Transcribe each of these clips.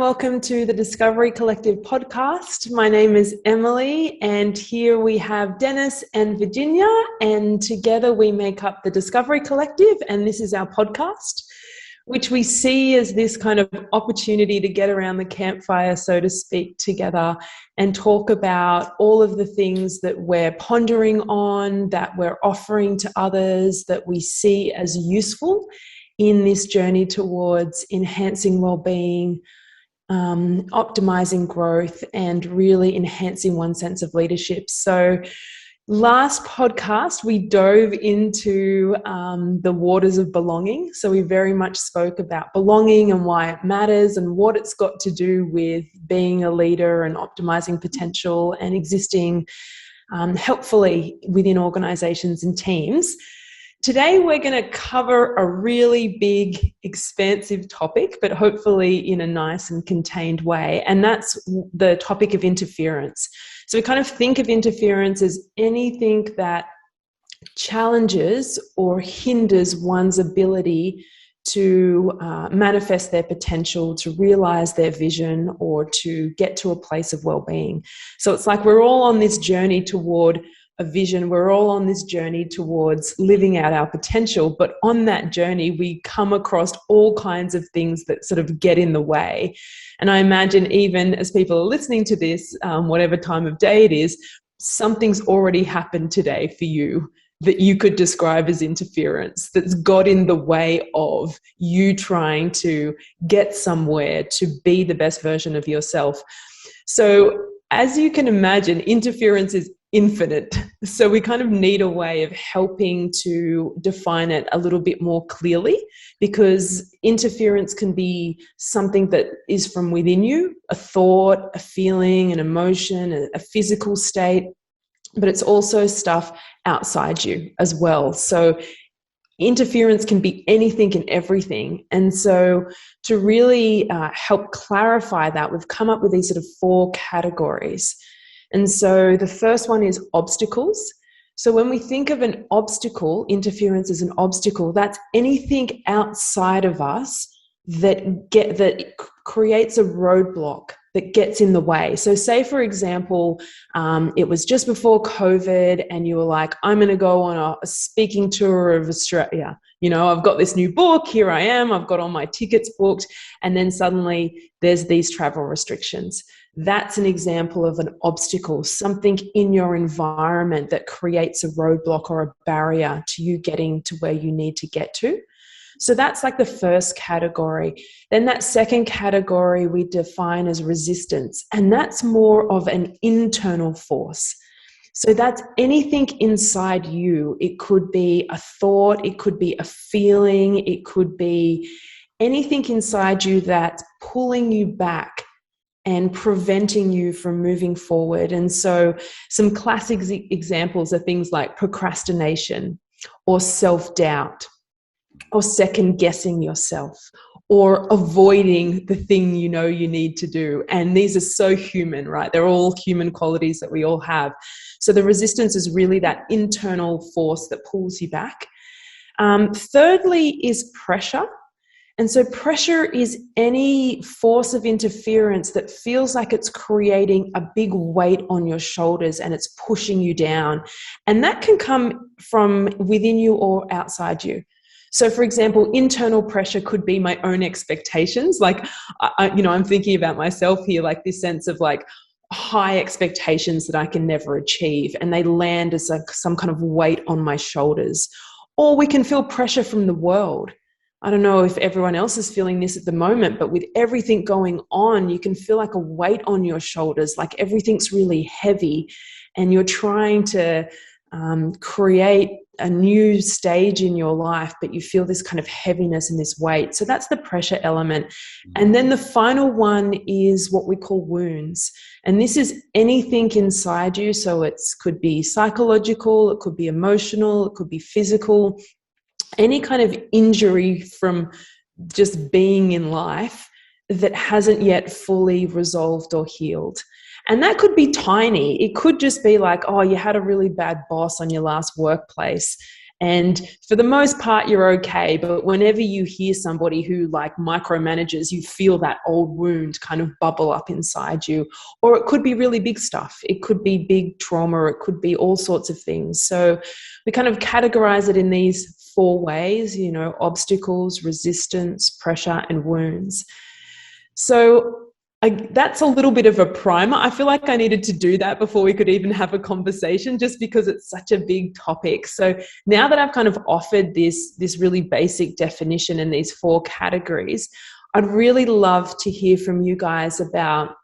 welcome to the Discovery Collective podcast. My name is Emily, and here we have Dennis and Virginia, and together we make up the Discovery Collective, and this is our podcast, which we see as this kind of opportunity to get around the campfire, so to speak, together and talk about all of the things that we're pondering on, that we're offering to others, that we see as useful in this journey towards enhancing well-being, optimizing growth, and really enhancing one's sense of leadership. So last podcast, we dove into the waters of belonging. So we very much spoke about belonging and why it matters and what it's got to do with being a leader and optimizing potential and existing helpfully within organizations and teams. Today, we're going to cover a really big, expansive topic, but hopefully in a nice and contained way, and that's the topic of interference. So we kind of think of interference as anything that challenges or hinders one's ability to manifest their potential, to realize their vision, or to get to a place of well-being. So it's like we're all on this journey toward a vision. We're all on this journey towards living out our potential, but on that journey, we come across all kinds of things that sort of get in the way. And I imagine even as people are listening to this, whatever time of day it is, something's already happened today for you that you could describe as interference, that's got in the way of you trying to get somewhere to be the best version of yourself. So as you can imagine, interference is infinite. So we kind of need a way of helping to define it a little bit more clearly, because interference can be something that is from within you, a thought, a feeling, an emotion, a physical state, but it's also stuff outside you as well. So interference can be anything and everything. And so to really help clarify that, we've come up with these sort of 4 categories. And so the first one is obstacles. So when we think of an obstacle, interference is an obstacle, that's anything outside of us that creates a roadblock, that gets in the way. So say, for example, it was just before COVID and you were like, I'm going to go on a speaking tour of Australia. You know, I've got this new book, here I am, I've got all my tickets booked, and then suddenly there's these travel restrictions. That's an example of an obstacle, something in your environment that creates a roadblock or a barrier to you getting to where you need to get to. So that's like the first category. Then that second category we define as resistance, and that's more of an internal force. So that's anything inside you. It could be a thought, it could be a feeling, it could be anything inside you that's pulling you back and preventing you from moving forward. And so some classic examples are things like procrastination, or self-doubt, or second-guessing yourself, or avoiding the thing you know you need to do. And these are so human, right? They're all human qualities that we all have. So the resistance is really that internal force that pulls you back. Thirdly is pressure. And so pressure is any force of interference that feels like it's creating a big weight on your shoulders and it's pushing you down. And that can come from within you or outside you. So for example, internal pressure could be my own expectations. Like, I'm thinking about myself here, like this sense of like high expectations that I can never achieve, and they land as like some kind of weight on my shoulders. Or we can feel pressure from the world. I don't know if everyone else is feeling this at the moment, but with everything going on, you can feel like a weight on your shoulders, like everything's really heavy, and you're trying to create a new stage in your life, but you feel this kind of heaviness and this weight. So that's the pressure element. And then the final one is what we call wounds. And this is anything inside you. So it could be psychological, it could be emotional, it could be physical, any kind of injury from just being in life that hasn't yet fully resolved or healed. And that could be tiny. It could just be like, oh, you had a really bad boss on your last workplace And for the most part, you're okay. But whenever you hear somebody who like micromanages, you feel that old wound kind of bubble up inside you. Or it could be really big stuff. It could be big trauma. It could be all sorts of things. So we kind of categorize it in these 4 ways, you know, obstacles, resistance, pressure, and wounds. So that's a little bit of a primer. I feel like I needed to do that before we could even have a conversation, just because it's such a big topic. So now that I've kind of offered this really basic definition and these 4 categories, I'd really love to hear from you guys about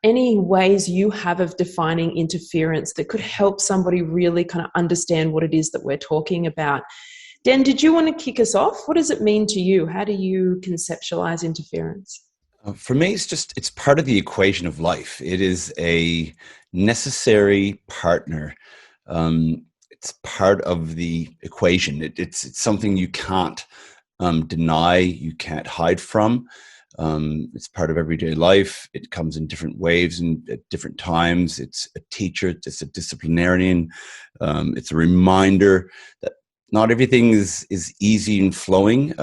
any ways you have of defining interference that could help somebody really kind of understand what it is that we're talking about. Den, did you want to kick us off? What does it mean to you? How do you conceptualize interference? For me, it's part of the equation of life. It is a necessary partner. It's part of the equation. It's something you can't deny, you can't hide from. It's part of everyday life. It comes in different waves and at different times. It's a teacher, it's a disciplinarian. It's a reminder that not everything is easy and flowing.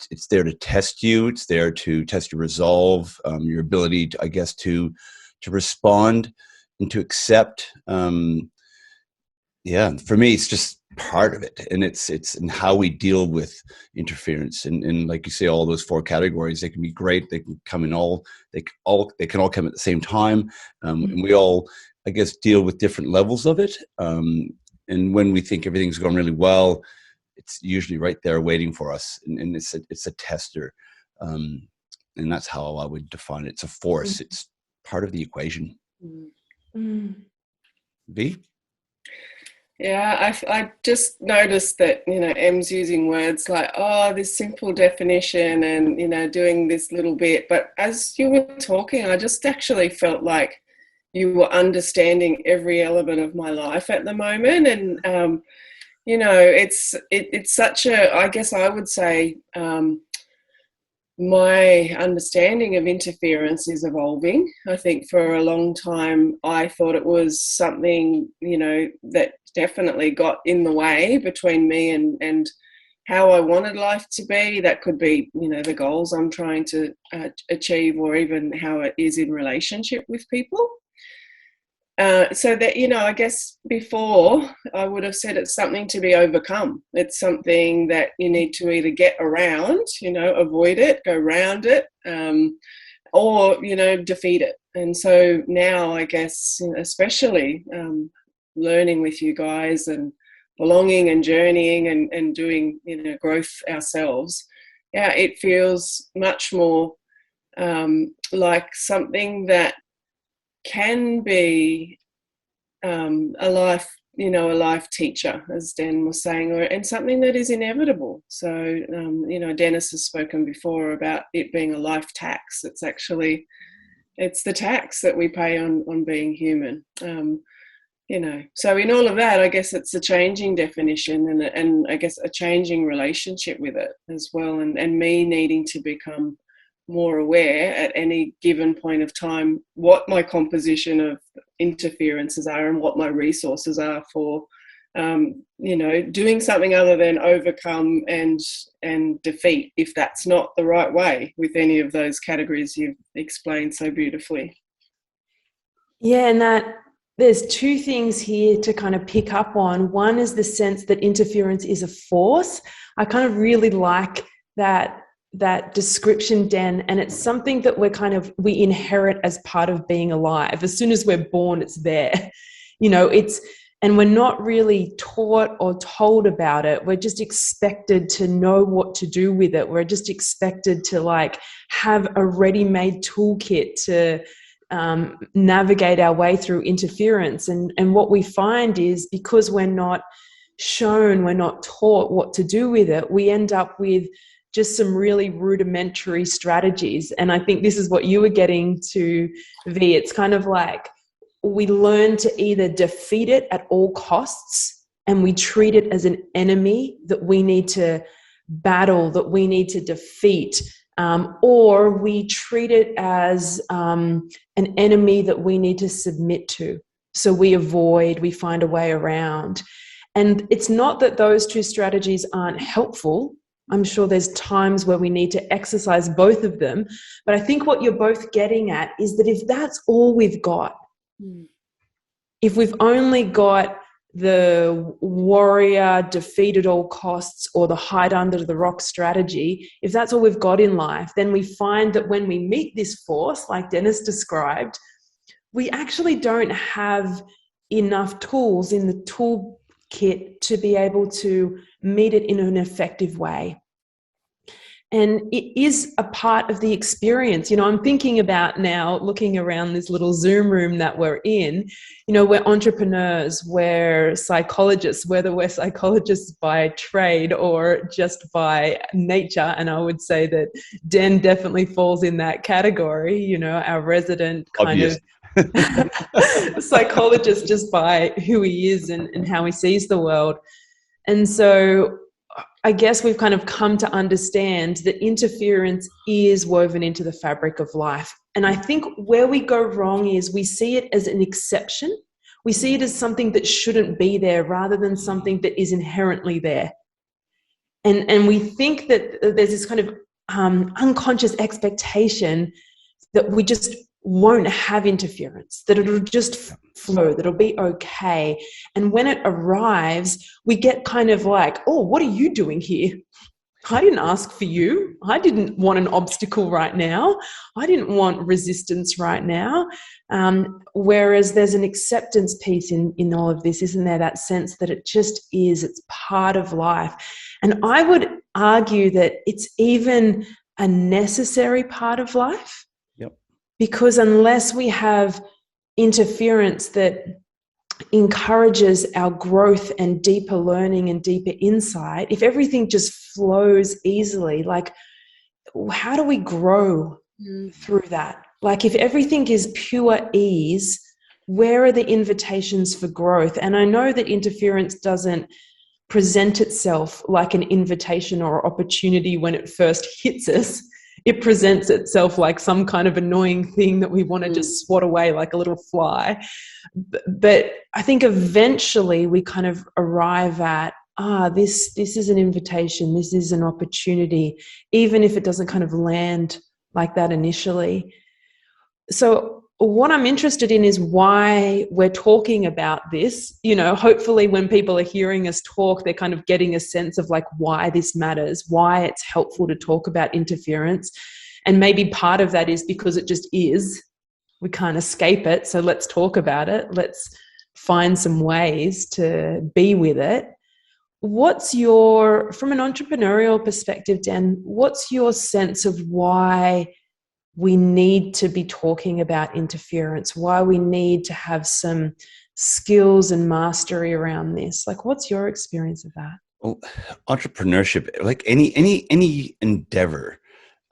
It's there to test you. It's there to test your resolve, your ability, to respond and to accept. For me, it's just part of it, and it's in how we deal with interference. And like you say, all those 4 categories, they can be great. They can come in they can all come at the same time, and we all, deal with different levels of it. And when we think everything's going really well, it's usually right there waiting for us, and it's a tester, and that's how I would define it. It's a force. It's part of the equation. V? Yeah, I just noticed that, Em's using words like, this simple definition and, doing this little bit. But as you were talking, I just actually felt like you were understanding every element of my life at the moment. And, it's such a, I would say, my understanding of interference is evolving. I think for a long time, I thought it was something, that definitely got in the way between me and how I wanted life to be. That could be, the goals I'm trying to achieve, or even how it is in relationship with people. So that, before I would have said it's something to be overcome. It's something that you need to either get around, avoid it, go around it, or, defeat it. And so now, especially learning with you guys and belonging and journeying and doing, growth ourselves, it feels much more like something that can be a life teacher, as Den was saying, and something that is inevitable. So, Dennis has spoken before about it being a life tax. It's the tax that we pay on being human. So in all of that, it's a changing definition and a changing relationship with it as well, and me needing to become more aware at any given point of time what my composition of interferences are and what my resources are for doing something other than overcome and defeat, if that's not the right way with any of those categories you've explained so beautifully. Yeah, and that there's 2 things here to kind of pick up on. One is the sense that interference is a force. I kind of really like that description, Dan, and it's something that we inherit as part of being alive. As soon as we're born, it's there. And we're not really taught or told about it. We're just expected to know what to do with it. We're just expected to have a ready-made toolkit to navigate our way through interference. And what we find is, because we're not shown, we're not taught what to do with it, we end up with just some really rudimentary strategies. And I think this is what you were getting to, V. It's kind of like we learn to either defeat it at all costs, and we treat it as an enemy that we need to battle, that we need to defeat, or we treat it as an enemy that we need to submit to. So we avoid, we find a way around. And it's not that those two strategies aren't helpful. I'm sure there's times where we need to exercise both of them. But I think what you're both getting at is that if that's all we've got, if we've only got the warrior, defeat at all costs, or the hide under the rock strategy, if that's all we've got in life, then we find that when we meet this force, like Dennis described, we actually don't have enough tools in the toolkit to be able to meet it in an effective way. And it is a part of the experience. You know, I'm thinking about now, looking around this little Zoom room that we're in, you know, we're entrepreneurs, we're psychologists, whether we're psychologists by trade or just by nature. And I would say that Den definitely falls in that category, you know, our resident kind of psychologist just by who he is and how he sees the world. And so I guess we've kind of come to understand that interference is woven into the fabric of life. And I think where we go wrong is we see it as an exception. We see it as something that shouldn't be there rather than something that is inherently there. And we think that there's this kind of unconscious expectation that we just won't have interference, that it'll just flow, that it'll be okay. And when it arrives, we get kind of like, oh, what are you doing here? I didn't ask for you. I didn't want an obstacle right now. I didn't want resistance right now. Whereas there's an acceptance piece in all of this, isn't there? That sense that it just is, it's part of life. And I would argue that it's even a necessary part of life. Because unless we have interference that encourages our growth and deeper learning and deeper insight, if everything just flows easily, like how do we grow through that? Like if everything is pure ease, where are the invitations for growth? And I know that interference doesn't present itself like an invitation or opportunity when it first hits us. It presents itself like some kind of annoying thing that we want to just swat away like a little fly. But I think eventually we kind of arrive at, this is an invitation, this is an opportunity, even if it doesn't kind of land like that initially. So what I'm interested in is why we're talking about this. You know, hopefully when people are hearing us talk, they're kind of getting a sense of like why this matters, why it's helpful to talk about interference. And maybe part of that is because it just is. We can't escape it. So let's talk about it. Let's find some ways to be with it. What's your, from an entrepreneurial perspective, Dan, what's your sense of why we need to be talking about interference, why we need to have some skills and mastery around this? Like, what's your experience of that? Well, entrepreneurship, like any endeavor,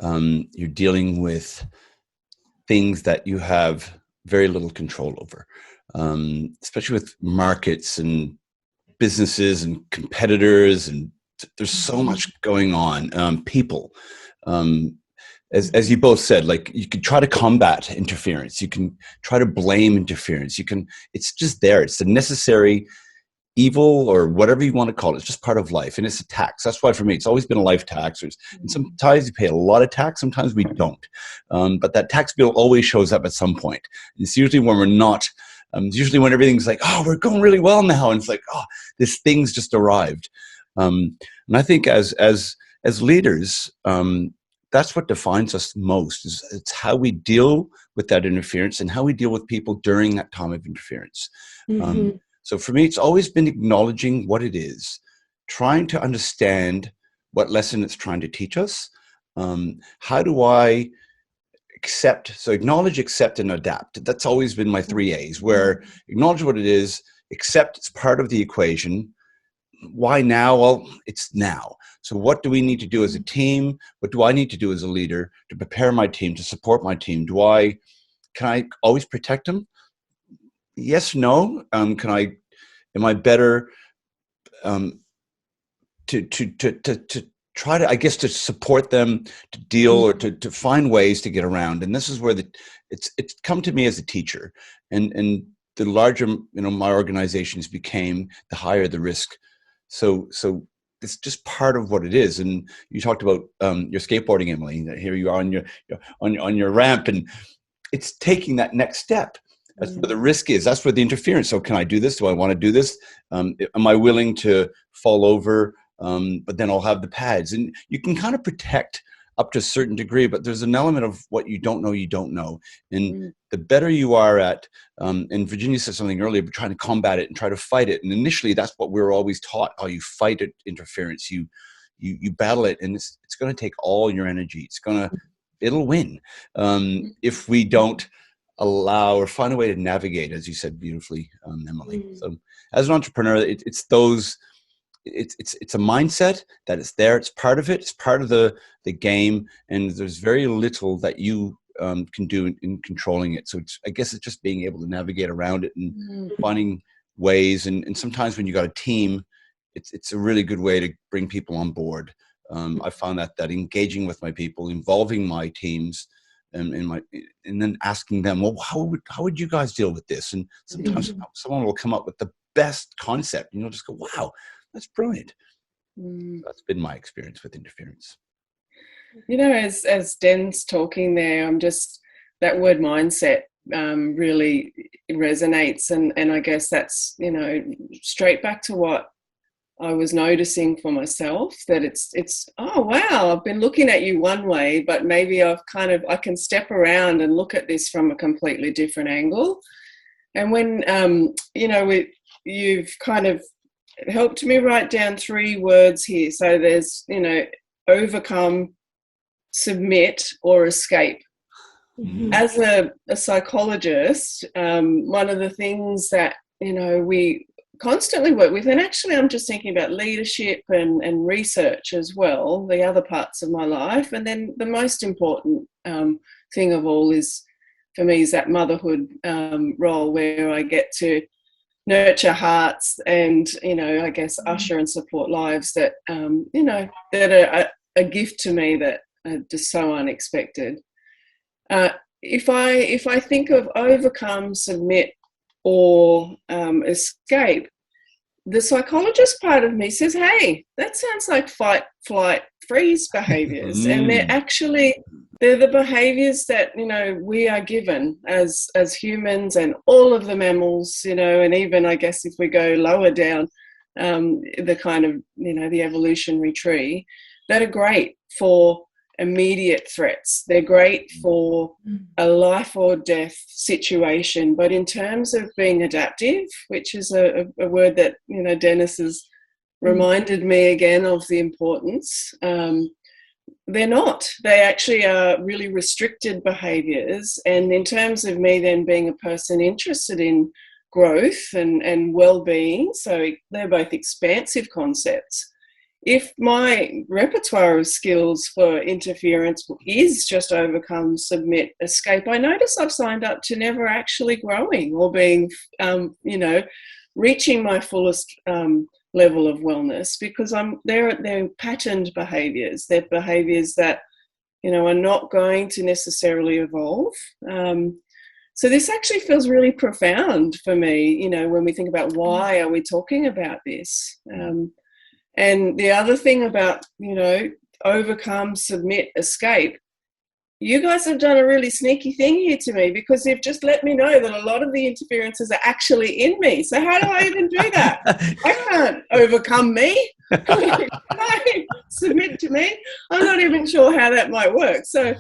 you're dealing with things that you have very little control over, especially with markets and businesses and competitors, and there's so much going on. People. As you both said, like you can try to combat interference. You can try to blame interference. It's just there. It's a necessary evil or whatever you want to call it. It's just part of life. And it's a tax. That's why for me, it's always been a life tax. And sometimes you pay a lot of tax. Sometimes we don't. But that tax bill always shows up at some point. It's usually when we're not, usually when everything's like, oh, we're going really well now. And it's like, oh, this thing's just arrived. And I think as leaders, that's what defines us most. It's how we deal with that interference and how we deal with people during that time of interference. So for me, it's always been acknowledging what it is, trying to understand what lesson it's trying to teach us. How do I accept? So acknowledge, accept, and adapt. That's always been my 3 A's, where acknowledge what it is, accept it's part of the equation. Why now? Well, it's now. So what do we need to do as a team? What do I need to do as a leader to prepare my team, to support my team? Can I always protect them? Yes, no. Am I better to try to, I guess, to support them, to deal or to find ways to get around? And this is where it's come to me as a teacher. And the larger, my organizations became, the higher the risk. So it's just part of what it is. And you talked about your skateboarding, Emily. Here you are on your ramp, and it's taking that next step. That's where the risk is. That's where the interference. So can I do this? Do I want to do this? Am I willing to fall over? But then I'll have the pads. And you can kind of protect up to a certain degree, but there's an element of what you don't know. And the better you are at, and Virginia said something earlier, but trying to combat it and try to fight it. And initially that's what we're always taught. Oh, you fight it, interference, you battle it, and it's going to take all your energy. It'll win. If we don't allow or find a way to navigate, as you said beautifully, Emily. So as an entrepreneur, it's a mindset that it's there. It's part of it. It's part of the game. And there's very little that you can do in controlling it. So I guess it's just being able to navigate around it and finding ways. And sometimes when you got a team, it's a really good way to bring people on board. I found that engaging with my people, involving my teams, and then asking them, well, how would you guys deal with this? And sometimes someone will come up with the best concept, and you'll just go, wow, that's brilliant. That's been my experience with interference. As Den's talking there, that word mindset really resonates, and I guess that's straight back to what I was noticing for myself, that it's oh wow, I've been looking at you one way, but maybe I can step around and look at this from a completely different angle. And when you've kind of helped me write down 3 words here. So there's overcome, submit, or escape. As a psychologist, one of the things that we constantly work with, and actually I'm just thinking about leadership and research as well, the other parts of my life, and then the most important thing of all is, for me, is that motherhood role, where I get to nurture hearts and I guess usher and support lives that that are a gift to me, that are just so unexpected. If I think of overcome, submit, or escape, the psychologist part of me says, hey, that sounds like fight, flight, freeze behaviors. And they're the behaviors that we are given as humans, and all of the mammals, and even, I guess, if we go lower down the kind of the evolutionary tree, that are great for immediate threats. They're great for a life or death situation. But in terms of being adaptive, which is a word that Dennis has reminded me again of the importance, they're not. They actually are really restricted behaviours. And in terms of me then being a person interested in growth and well-being, so they're both expansive concepts. If my repertoire of skills for interference is just overcome, submit, escape, I notice I've signed up to never actually growing or being, reaching my fullest level of wellness, because they're patterned behaviours. They're behaviours that, are not going to necessarily evolve. So this actually feels really profound for me, when we think about why are we talking about this. And the other thing about, overcome, submit, escape, you guys have done a really sneaky thing here to me, because you've just let me know that a lot of the interferences are actually in me. So how do I even do that? I can't overcome me. I submit to me. I'm not even sure how that might work. So,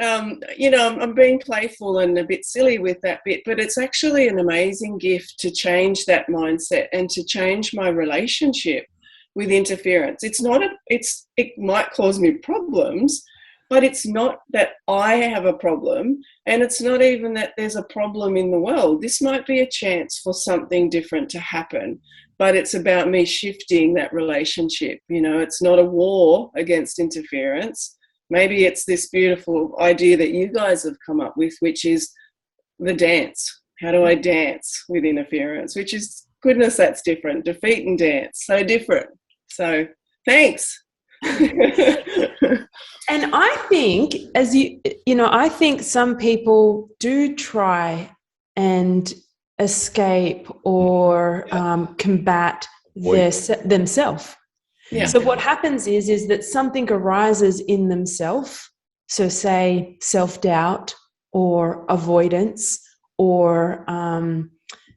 I'm being playful and a bit silly with that bit, but it's actually an amazing gift to change that mindset and to change my relationship with interference. It might cause me problems, but it's not that I have a problem, and it's not even that there's a problem in the world. This might be a chance for something different to happen, but it's about me shifting that relationship. It's not a war against interference. Maybe it's this beautiful idea that you guys have come up with, which is the dance. How do I dance with interference? Which is, goodness, that's different. Defeat and dance, so different. So thanks. And I think, I think some people do try and escape, or combat themselves. Yeah. So what happens is that something arises in themselves. So say self-doubt or avoidance, or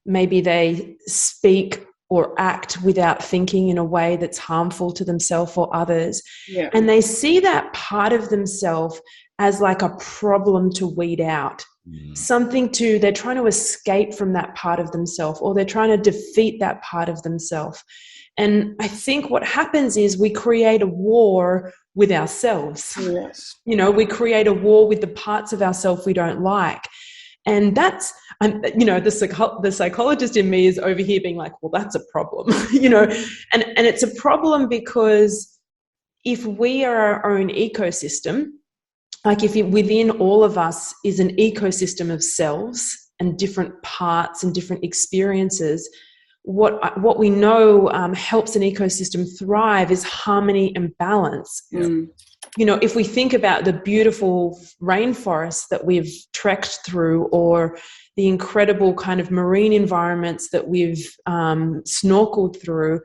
maybe they speak or act without thinking in a way that's harmful to themselves or others. Yeah. And they see that part of themselves as like a problem to weed out. They're trying to escape from that part of themselves, or they're trying to defeat that part of themselves. And I think what happens is we create a war with ourselves. Yes. You know, we create a war with the parts of ourselves we don't like. And that's, you know, the psychologist in me is over here being like, well, that's a problem, you know, and it's a problem because if we are our own ecosystem, like if within all of us is an ecosystem of selves and different parts and different experiences, what we know helps an ecosystem thrive is harmony and balance. You know, if we think about the beautiful rainforests that we've trekked through, or the incredible kind of marine environments that we've snorkeled through,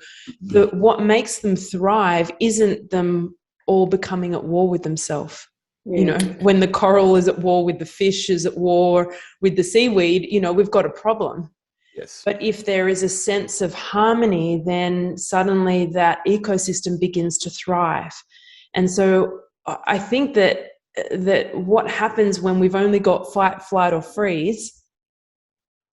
what makes them thrive isn't them all becoming at war with themselves. You know, when the coral is at war with the fish, is at war with the seaweed, you know, we've got a problem. Yes. But if there is a sense of harmony, then suddenly that ecosystem begins to thrive. And so I think that what happens when we've only got fight, flight, or freeze,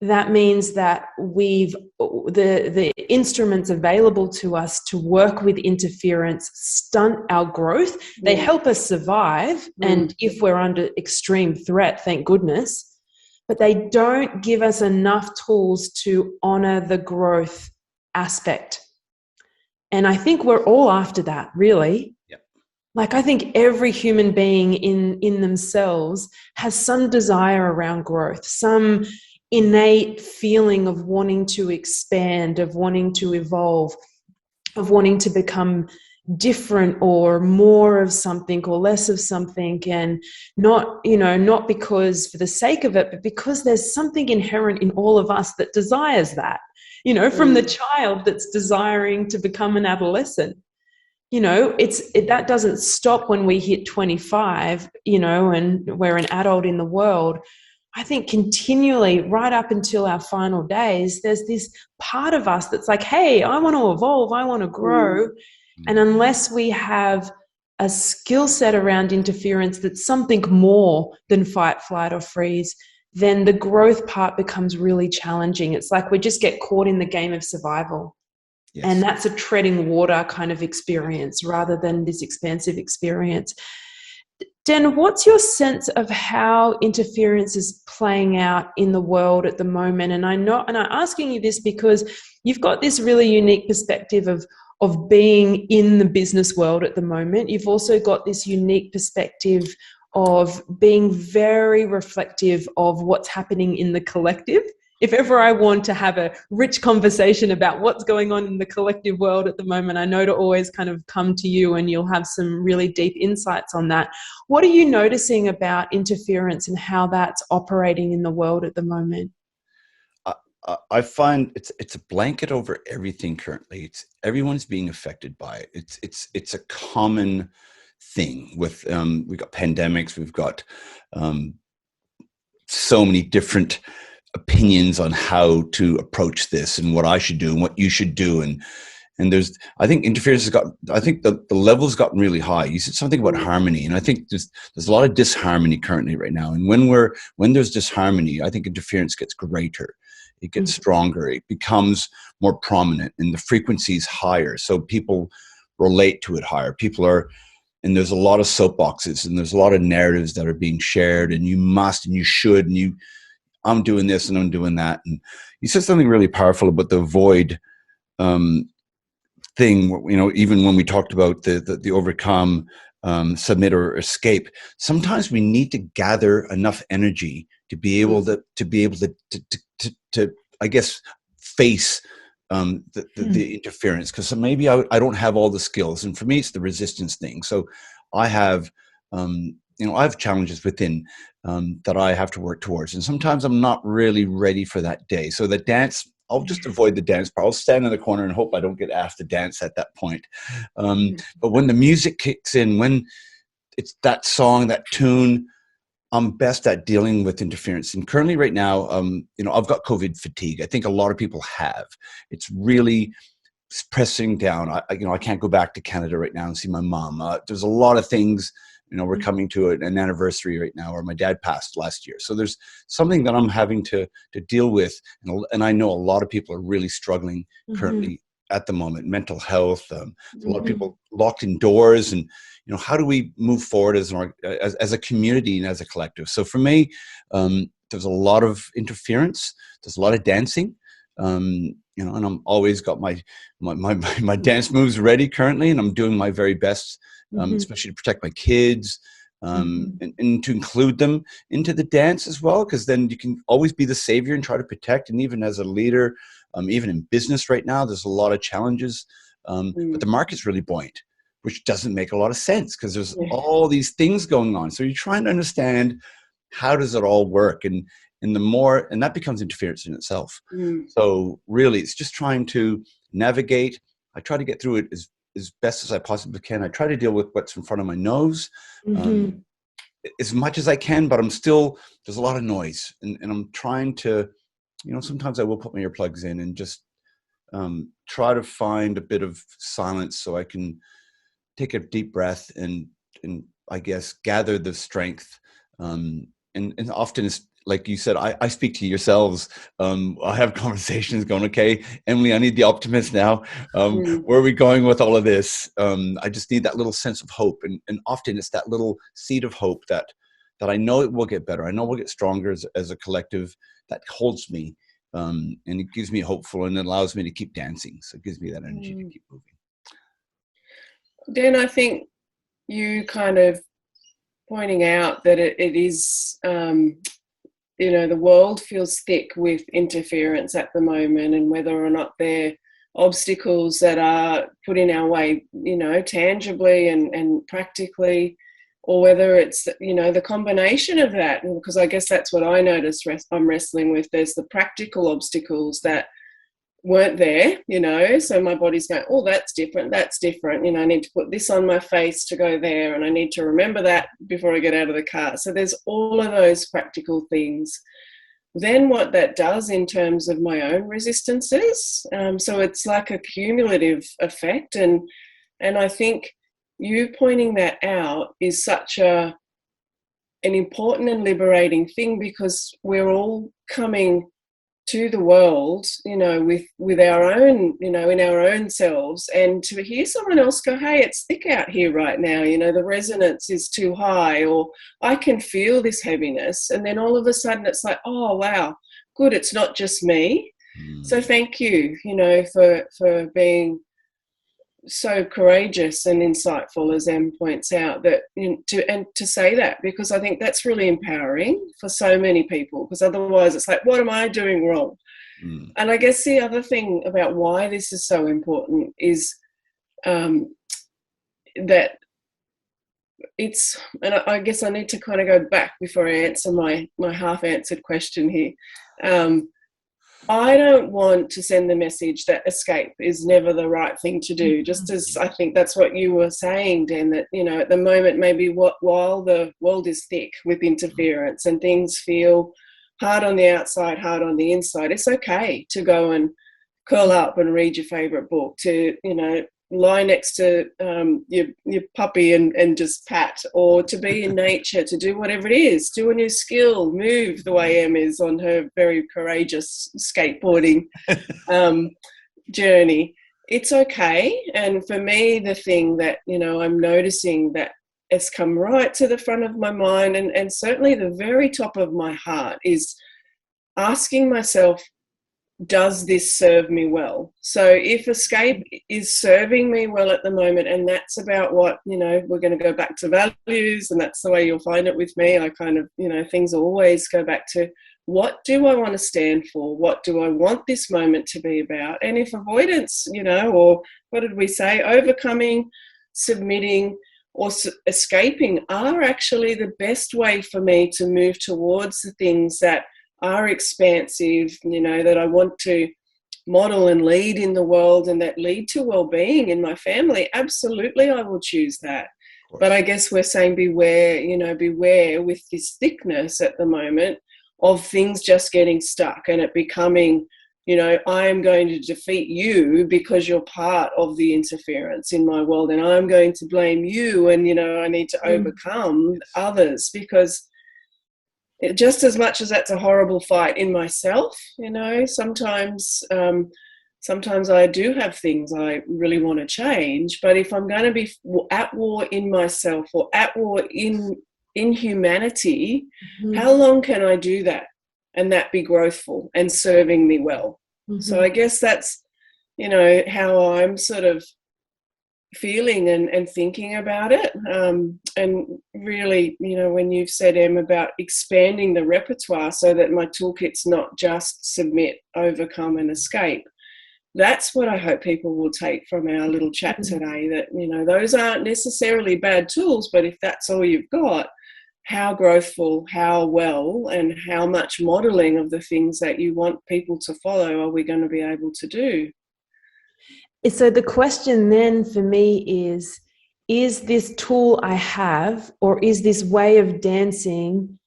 that means that the instruments available to us to work with interference stunt our growth. They help us survive, and if we're under extreme threat, thank goodness, but they don't give us enough tools to honor the growth aspect. And I think we're all after that, really. Like, I think every human being in themselves has some desire around growth, some innate feeling of wanting to expand, of wanting to evolve, of wanting to become different or more of something or less of something, and not because for the sake of it, but because there's something inherent in all of us that desires that, you know, from the child that's desiring to become an adolescent. You know, that doesn't stop when we hit 25, you know, and we're an adult in the world. I think continually, right up until our final days, there's this part of us that's like, hey, I want to evolve, I want to grow. And unless we have a skill set around interference that's something more than fight, flight, or freeze, then the growth part becomes really challenging. It's like we just get caught in the game of survival. Yes. And that's a treading water kind of experience rather than this expansive experience. Den, what's your sense of how interference is playing out in the world at the moment? And I'm asking you this because you've got this really unique perspective of being in the business world at the moment. You've also got this unique perspective of being very reflective of what's happening in the collective. If ever I want to have a rich conversation about what's going on in the collective world at the moment, I know to always kind of come to you, and you'll have some really deep insights on that. What are you noticing about interference and how that's operating in the world at the moment? I find it's a blanket over everything currently. Everyone's being affected by it. It's a common thing with we've got pandemics, we've got so many different opinions on how to approach this and what I should do and what you should do, and I think interference the level's gotten really high. You said something about harmony, and I think there's a lot of disharmony currently right now, and when there's disharmony, I think interference gets greater. It gets stronger, it becomes more prominent, and the frequency is higher, so people relate to it higher. And there's a lot of soapboxes, and there's a lot of narratives that are being shared, and you must, and you should, and I'm doing this and I'm doing that. And you said something really powerful about the avoid thing. You know, even when we talked about the overcome, submit, or escape, sometimes we need to gather enough energy to be able to I guess face the interference, because maybe I don't have all the skills, and for me it's the resistance thing. So I have I have challenges within that I have to work towards. And sometimes I'm not really ready for that day. So the dance, I'll just avoid the dance part. I'll stand in the corner and hope I don't get asked to dance at that point. But when the music kicks in, when it's that song, that tune, I'm best at dealing with interference. And currently right now, I've got COVID fatigue. I think a lot of people have. It's really pressing down. I can't go back to Canada right now and see my mom. There's a lot of things, we're coming to an anniversary right now, or my dad passed last year. So there's something that I'm having to deal with. And I know a lot of people are really struggling currently at the moment, mental health. A lot of people locked indoors, and how do we move forward as a community and as a collective? So for me, there's a lot of interference. There's a lot of dancing, and I'm always got my dance moves ready currently, and I'm doing my very best, especially to protect my kids, and to include them into the dance as well, because then you can always be the savior and try to protect. And even as a leader, even in business right now, there's a lot of challenges, but the market's really buoyant, which doesn't make a lot of sense because there's all these things going on. So you're trying to understand, how does it all work? And that becomes interference in itself. So really, it's just trying to navigate. I try to get through it as best as I possibly can. I try to deal with what's in front of my nose as much as I can, but there's a lot of noise. And I'm trying to, sometimes I will put my earplugs in and just try to find a bit of silence so I can take a deep breath and I guess gather the strength. And often it's like you said, I speak to yourselves. I have conversations going, okay, Emily, I need the optimist now. Where are we going with all of this? I just need that little sense of hope. And often it's that little seed of hope that I know it will get better. I know we'll get stronger as a collective, that holds me. And it gives me hopeful, and it allows me to keep dancing. So it gives me that energy to keep moving. Dan, I think you kind of pointing out that it is, the world feels thick with interference at the moment, and whether or not they're obstacles that are put in our way, tangibly and practically, or whether it's, the combination of that. Because I guess that's what I noticed I'm wrestling with. There's the practical obstacles that weren't there, so my body's going, oh, that's different, I need to put this on my face to go there, and I need to remember that before I get out of the car. So there's all of those practical things. Then what that does in terms of my own resistances, so it's like a cumulative effect, and I think you pointing that out is such an important and liberating thing, because we're all coming to the world, with our own, in our own selves, and to hear someone else go, hey, it's thick out here right now, the resonance is too high, or I can feel this heaviness, and then all of a sudden it's like, oh wow, good, it's not just me. So thank you, for being so courageous and insightful, as Em points out, that to say that, because I think that's really empowering for so many people, because otherwise it's like, what am I doing wrong? And I guess the other thing about why this is so important is that it's, and I guess I need to kind of go back before I answer my half-answered question here. I don't want to send the message that escape is never the right thing to do, just as I think that's what you were saying, Dan, that, at the moment, maybe while the world is thick with interference and things feel hard on the outside, hard on the inside, it's okay to go and curl up and read your favourite book, to, lie next to your puppy and just pat, or to be in nature, to do whatever it is, do a new skill, move the way Em is on her very courageous skateboarding journey. It's okay. And for me, the thing that, I'm noticing that has come right to the front of my mind, and certainly the very top of my heart, is asking myself, does this serve me well? So if escape is serving me well at the moment, and that's about what, we're going to go back to values, and that's the way you'll find it with me. I kind of, things always go back to, what do I want to stand for? What do I want this moment to be about? And if avoidance, or what did we say? Overcoming, submitting, or escaping are actually the best way for me to move towards the things that are expansive, that I want to model and lead in the world and that lead to well-being in my family. Absolutely, I will choose that. But I guess we're saying beware with this thickness at the moment of things just getting stuck and it becoming, I am going to defeat you because you're part of the interference in my world, and I'm going to blame you, and, I need to overcome others, because just as much as that's a horrible fight in myself, sometimes I do have things I really want to change. But if I'm going to be at war in myself or at war in humanity, how long can I do that and that be growthful and serving me well? So I guess that's, how I'm sort of feeling and thinking about it. And really, when you've said, Em, about expanding the repertoire so that my toolkit's not just submit, overcome and escape, that's what I hope people will take from our little chat today, that, those aren't necessarily bad tools, but if that's all you've got, how growthful, how well, and how much modelling of the things that you want people to follow are we going to be able to do? So the question then for me is this tool I have, or is this way of dancing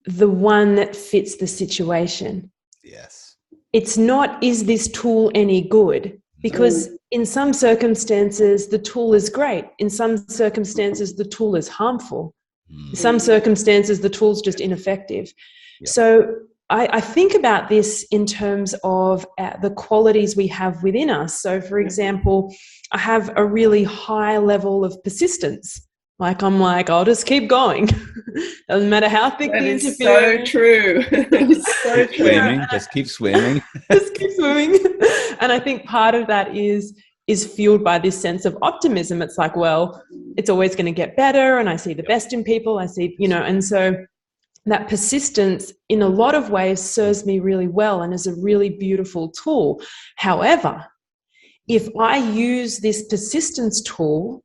the one that fits the situation? Yes. It's not, is this tool any good? Because in some circumstances, the tool is great. In some circumstances, the tool is harmful. In some circumstances, the tool's just ineffective. Yeah. So I think about this in terms of the qualities we have within us. So, for example, I have a really high level of persistence. I'll just keep going. Doesn't matter how thick the interference. So true. It's so true. Just keep swimming. Just keep swimming. And I think part of that is fueled by this sense of optimism. It's like, well, it's always going to get better, and I see the best in people. I see, and so that persistence in a lot of ways serves me really well and is a really beautiful tool. However, if I use this persistence tool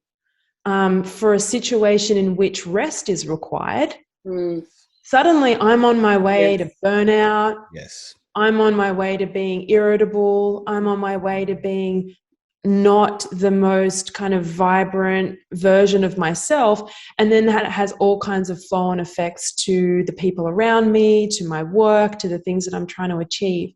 for a situation in which rest is required, suddenly I'm on my way to burnout. Yes. I'm on my way to being irritable. I'm on my way to being not the most kind of vibrant version of myself. And then that has all kinds of flow-on effects to the people around me, to my work, to the things that I'm trying to achieve.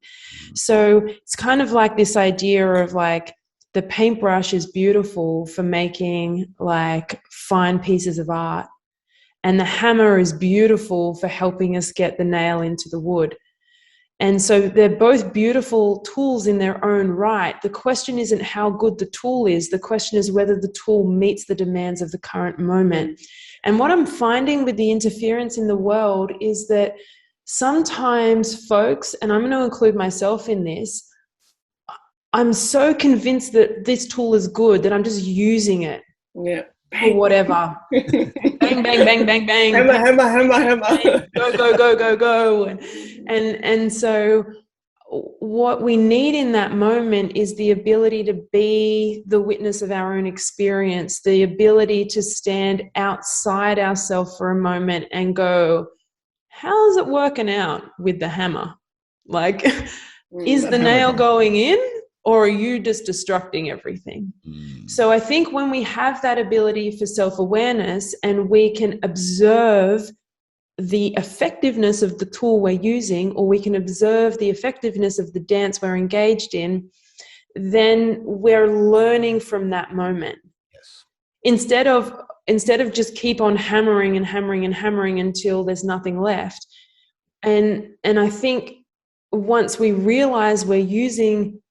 So it's kind of like this idea of like, the paintbrush is beautiful for making like fine pieces of art, and the hammer is beautiful for helping us get the nail into the wood. And so they're both beautiful tools in their own right. The question isn't how good the tool is. The question is whether the tool meets the demands of the current moment. And what I'm finding with the interference in the world is that sometimes folks, and I'm going to include myself in this, I'm so convinced that this tool is good that I'm just using it for whatever. Bang, bang, bang, bang, bang. Hammer. Go. And so what we need in that moment is the ability to be the witness of our own experience, the ability to stand outside ourselves for a moment and go, how's it working out with the hammer? Like, is the nail going in? Or are you just destructing everything? So I think when we have that ability for self-awareness and we can observe the effectiveness of the tool we're using, or we can observe the effectiveness of the dance we're engaged in, then we're learning from that moment. Yes. Instead of just keep on hammering until there's nothing left. And I think once we realize we're using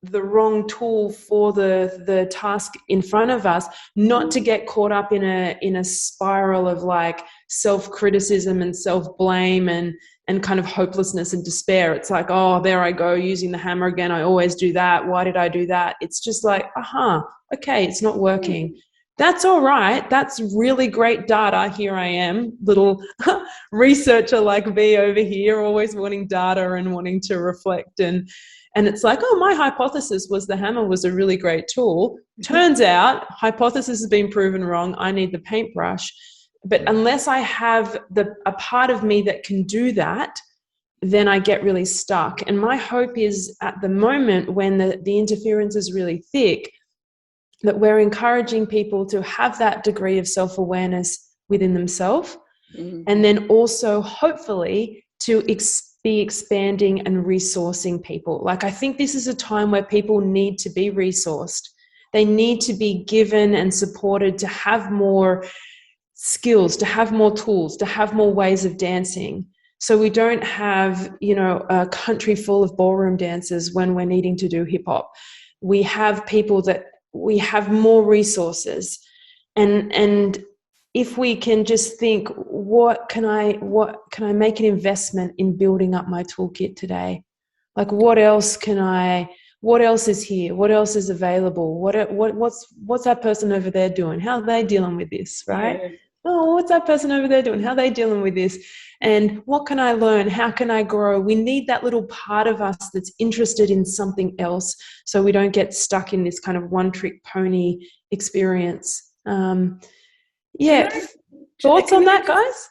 the wrong tool for the task in front of us, not to get caught up in a spiral of like self-criticism and self-blame and kind of hopelessness and despair. It's like, oh, there I go using the hammer again. I always do that. Why did I do that? It's just like, okay, it's not working. That's all right. That's really great data. Here I am, little researcher like me over here, always wanting data and wanting to reflect. And it's like, oh, my hypothesis was the hammer was a really great tool. Turns out hypothesis has been proven wrong. I need the paintbrush. But unless I have a part of me that can do that, then I get really stuck. And my hope is at the moment when the interference is really thick, that we're encouraging people to have that degree of self-awareness within themselves. And then also hopefully to be expanding and resourcing people. Like, I think this is a time where people need to be resourced. They need to be given and supported to have more skills, to have more tools, to have more ways of dancing. So we don't have, a country full of ballroom dancers when we're needing to do hip hop. We have people that we have more resources. And if we can just think, what can I make an investment in building up my toolkit today? Like, what else is here? What else is available? What's that person over there doing? How are they dealing with this, right? Yeah. Oh, what's that person over there doing? How are they dealing with this? And what can I learn? How can I grow? We need that little part of us that's interested in something else so we don't get stuck in this kind of one-trick pony experience. Thoughts on that, guys?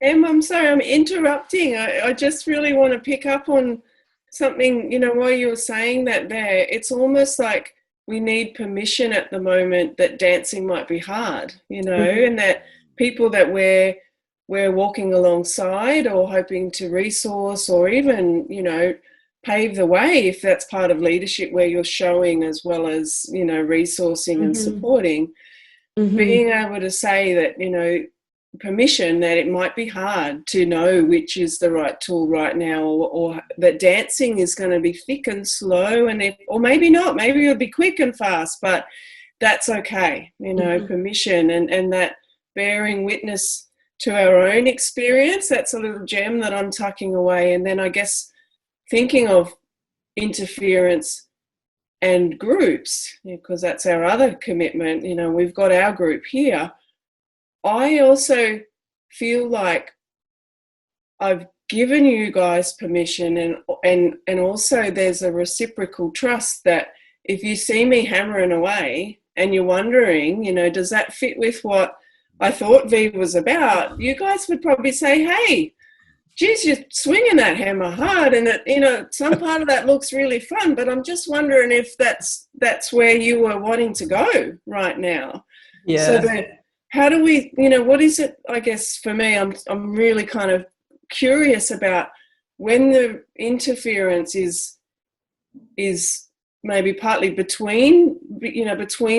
I'm sorry, I'm interrupting. I just really want to pick up on something, while you were saying that there. It's almost like we need permission at the moment that dancing might be hard, and that people that we're walking alongside or hoping to resource or even, pave the way, if that's part of leadership where you're showing as well as, resourcing and supporting. Being able to say that, permission that it might be hard to know which is the right tool right now, or that dancing is going to be thick and slow, or maybe not, maybe it'll be quick and fast, but that's okay, permission and that bearing witness to our own experience. That's a little gem that I'm tucking away. And then I guess thinking of interference and groups, because that's our other commitment. We've got our group here. I also feel like I've given you guys permission, and also there's a reciprocal trust that if you see me hammering away and you're wondering, does that fit with what I thought V was about, you guys would probably say, hey, geez, you're swinging that hammer hard, and some part of that looks really fun, but I'm just wondering if that's where you were wanting to go right now. Yeah. So then how do we, what is it, I guess for me, I'm really kind of curious about when the interference is maybe partly between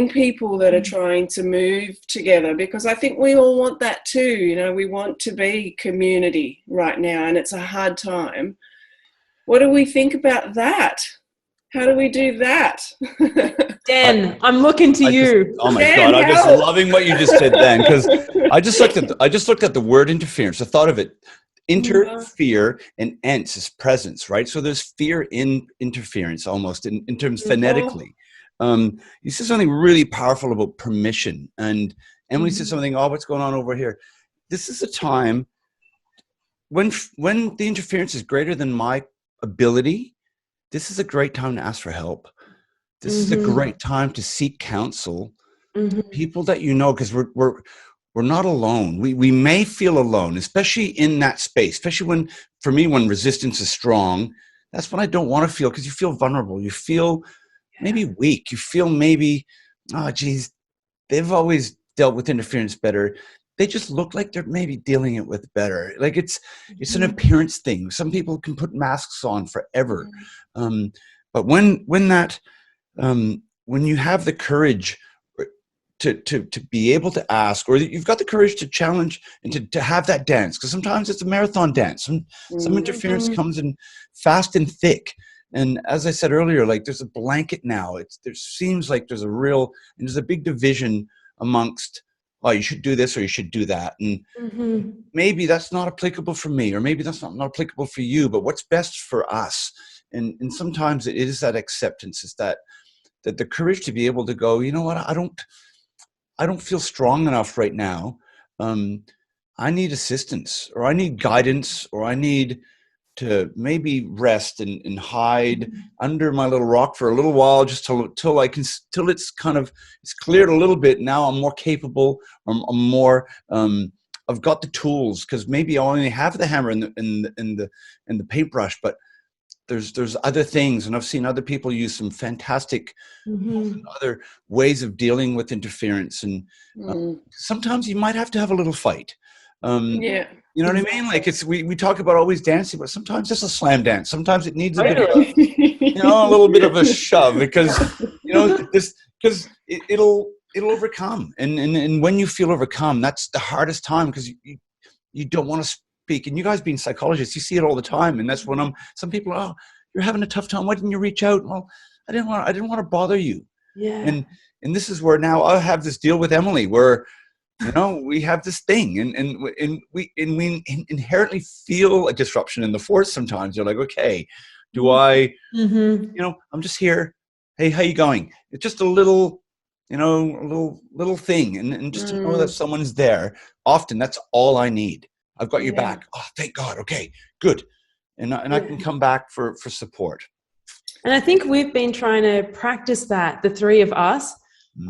people that are trying to move together, because I think we all want that too. We want to be community right now, and it's a hard time. What do we think about that? How do we do that? Dan, I'm looking to you. Oh my Dan, God, I'm just loving what you just said, Dan, because I just looked at the word interference. I thought of it. Interfere and ence is presence, right? So there's fear in interference almost in terms phonetically. You said something really powerful about permission, and Emily said something, oh, what's going on over here? This is a time when the interference is greater than my ability. This is a great time to ask for help. This is a great time to seek counsel. People that because we're not alone. We may feel alone, especially in that space, especially when resistance is strong. That's when I don't want to feel, because you feel vulnerable. You feel maybe weak. You feel maybe, oh, geez, they've always dealt with interference better. They just look like they're maybe dealing it with better. Like it's an appearance thing. Some people can put masks on forever. But when you have the courage to be able to ask, or you've got the courage to challenge and to have that dance, because sometimes it's a marathon dance. Some interference comes in fast and thick. And as I said earlier, like there's a blanket now. There seems like there's a big division amongst, oh, you should do this or you should do that. And maybe that's not applicable for me, or maybe that's not applicable for you, but what's best for us? And sometimes it is that acceptance, is that the courage to be able to go, you know what, I don't feel strong enough right now. I need assistance, or I need guidance, or I need to maybe rest and hide under my little rock for a little while, just till it's kind of, it's cleared a little bit. Now I'm more capable. I'm more, I've got the tools, because maybe I only have the hammer and the paintbrush, but there's other things, and I've seen other people use some fantastic other ways of dealing with interference, and sometimes you might have to have a little fight. Yeah. You know what I mean? Like, we talk about always dancing, but sometimes just a slam dance. Sometimes it needs a bit of, a little bit of a shove, because it'll overcome. And when you feel overcome, that's the hardest time, because you don't want to speak. And you guys being psychologists, you see it all the time. And that's when some people, oh, you're having a tough time. Why didn't you reach out? Well, I didn't want to bother you. Yeah. And this is where now I have this deal with Emily where, we have this thing, and we inherently feel a disruption in the force sometimes. You're like, okay, do I, I'm just here. Hey, how you going? It's just a little, a little thing. And just to know that someone's there, often that's all I need. I've got your back. Oh, thank God. Okay, good. And I can come back for support. And I think we've been trying to practice that, the three of us.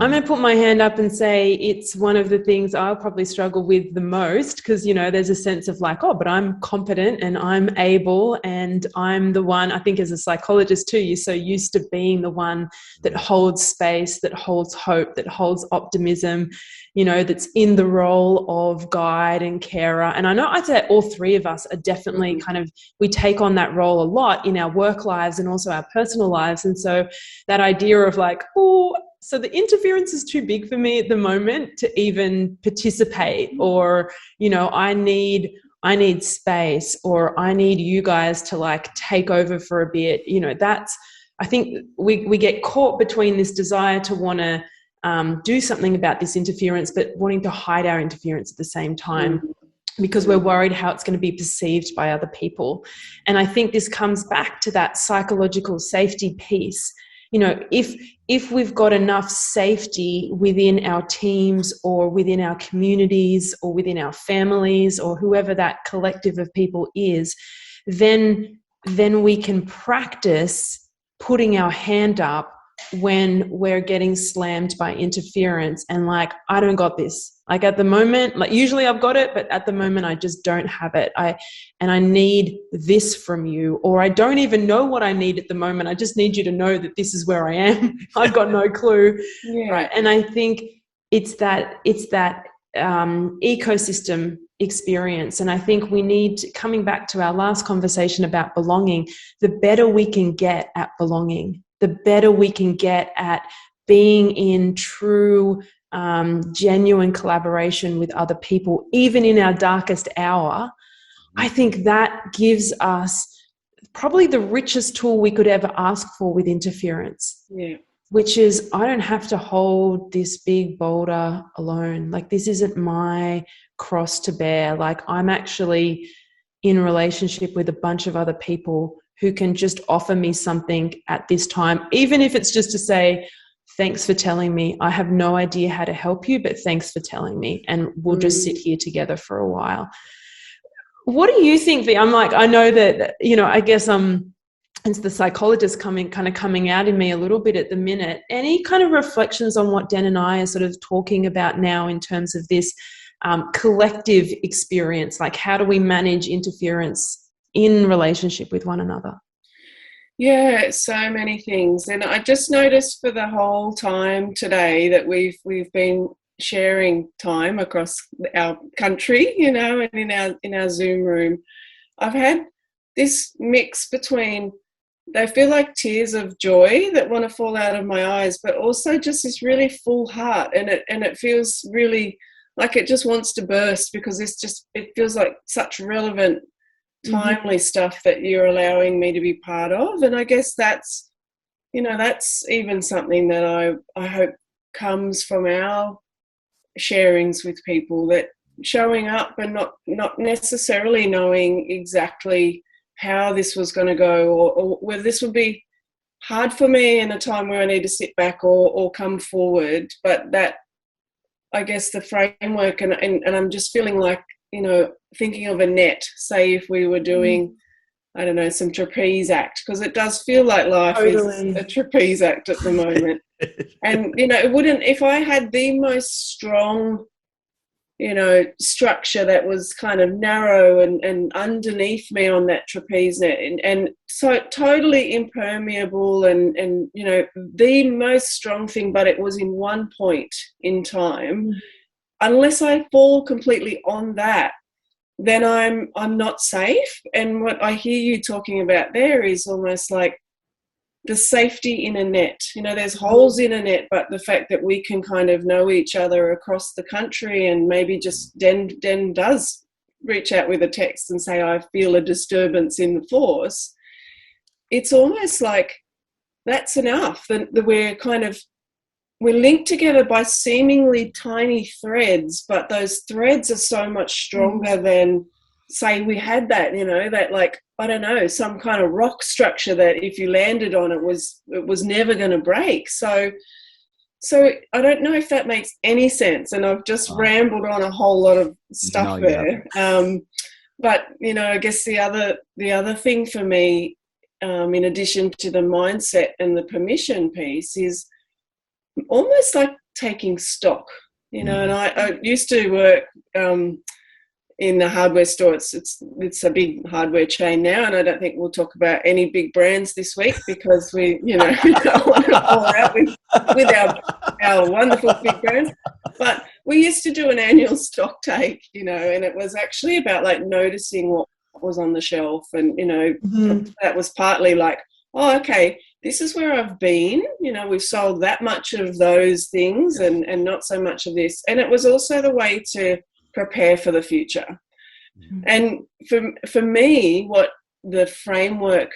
I'm going to put my hand up and say it's one of the things I'll probably struggle with the most, because, there's a sense of like, oh, but I'm competent and I'm able and I'm the one. I think as a psychologist too, you're so used to being the one that holds space, that holds hope, that holds optimism, that's in the role of guide and carer. And I know I'd say all three of us are definitely we take on that role a lot in our work lives and also our personal lives. And so that idea of like, oh, so the interference is too big for me at the moment to even participate, or, I need space, or I need you guys to like take over for a bit. I think we get caught between this desire to want to do something about this interference, but wanting to hide our interference at the same time, because we're worried how it's going to be perceived by other people. And I think this comes back to that psychological safety piece. If we've got enough safety within our teams or within our communities or within our families or whoever that collective of people is, then we can practice putting our hand up when we're getting slammed by interference and like, I don't got this. Like at the moment, like usually I've got it, but at the moment I just don't have it. I need this from you, or I don't even know what I need at the moment. I just need you to know that this is where I am. I've got no clue. Yeah. Right. And I think it's that ecosystem experience. And I think we need, coming back to our last conversation about belonging, the better we can get at belonging, the better we can get at being in true, genuine collaboration with other people, even in our darkest hour. I think that gives us probably the richest tool we could ever ask for with interference. Yeah. Which is, I don't have to hold this big boulder alone. Like, this isn't my cross to bear. Like, I'm actually in relationship with a bunch of other people who can just offer me something at this time, even if it's just to say, thanks for telling me. I have no idea how to help you, but thanks for telling me. And we'll just sit here together for a while. What do you think, I know that, I guess it's the psychologist coming out in me a little bit at the minute. Any kind of reflections on what Dan and I are sort of talking about now in terms of this collective experience? Like, how do we manage interference in relationship with one another? Yeah, so many things. And I just noticed for the whole time today that we've been sharing time across our country, and in our Zoom room, I've had this mix between, they feel like tears of joy that want to fall out of my eyes, but also just this really full heart, and it feels really like it just wants to burst, because it feels like such relevant, timely stuff that you're allowing me to be part of. And I guess that's even something that I hope comes from our sharings with people, that showing up and not necessarily knowing exactly how this was going to go, or whether this would be hard for me in a time where I need to sit back or come forward, but that, I guess, the framework, and I'm just feeling like, thinking of a net, say if we were doing I don't know, some trapeze act, because it does feel like life Totally. is a trapeze act at the moment. And, you know, it wouldn't, if I had the most strong, you know, structure that was kind of narrow and underneath me on that trapeze net, and so totally impermeable and, you know, the most strong thing, but it was in one point in time. Unless I fall completely on that, then I'm not safe. And what I hear you talking about there is almost like the safety in a net. You know, there's holes in a net, but the fact that we can kind of know each other across the country, and maybe just Den does reach out with a text and say, I feel a disturbance in the force. It's almost like that's enough. That we're linked together by seemingly tiny threads, but those threads are so much stronger than, say, we had that, you know, that, like, I don't know, some kind of rock structure that if you landed on it was never going to break. So I don't know if that makes any sense, and I've just rambled on a whole lot of stuff there. But, you know, I guess the other thing for me, in addition to the mindset and the permission piece, is almost like taking stock, you know. And I used to work in the hardware store. It's a big hardware chain now, and I don't think we'll talk about any big brands this week, because we, you know, don't want to fall out with our wonderful big brands. But we used to do an annual stock take, you know, and it was actually about like noticing what was on the shelf, and, you know, that was partly like, oh, okay, this is where I've been, you know, we've sold that much of those things and not so much of this. And it was also the way to prepare for the future. And for me, what the framework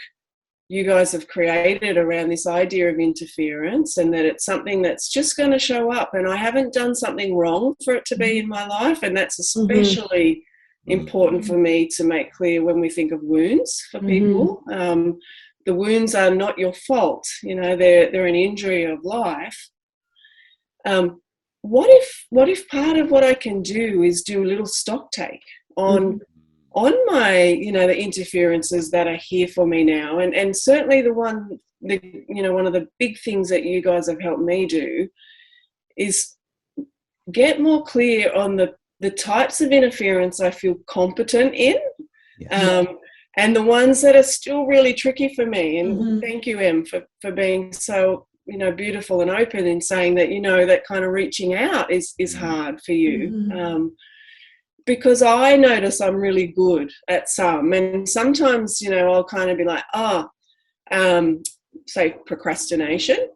you guys have created around this idea of interference, and that it's something that's just going to show up, and I haven't done something wrong for it to be in my life, and that's especially important for me to make clear when we think of wounds for people. The wounds are not your fault, you know, they're an injury of life. What if part of what I can do is do a little stock take on my, you know, the interferences that are here for me now, and certainly one of the big things that you guys have helped me do is get more clear on the types of interference I feel competent in. And the ones that are still really tricky for me. And thank you, Em, for being so, you know, beautiful and open in saying that, you know, that kind of reaching out is hard for you. Because I notice I'm really good at some. And sometimes, you know, I'll kind of be like, say procrastination.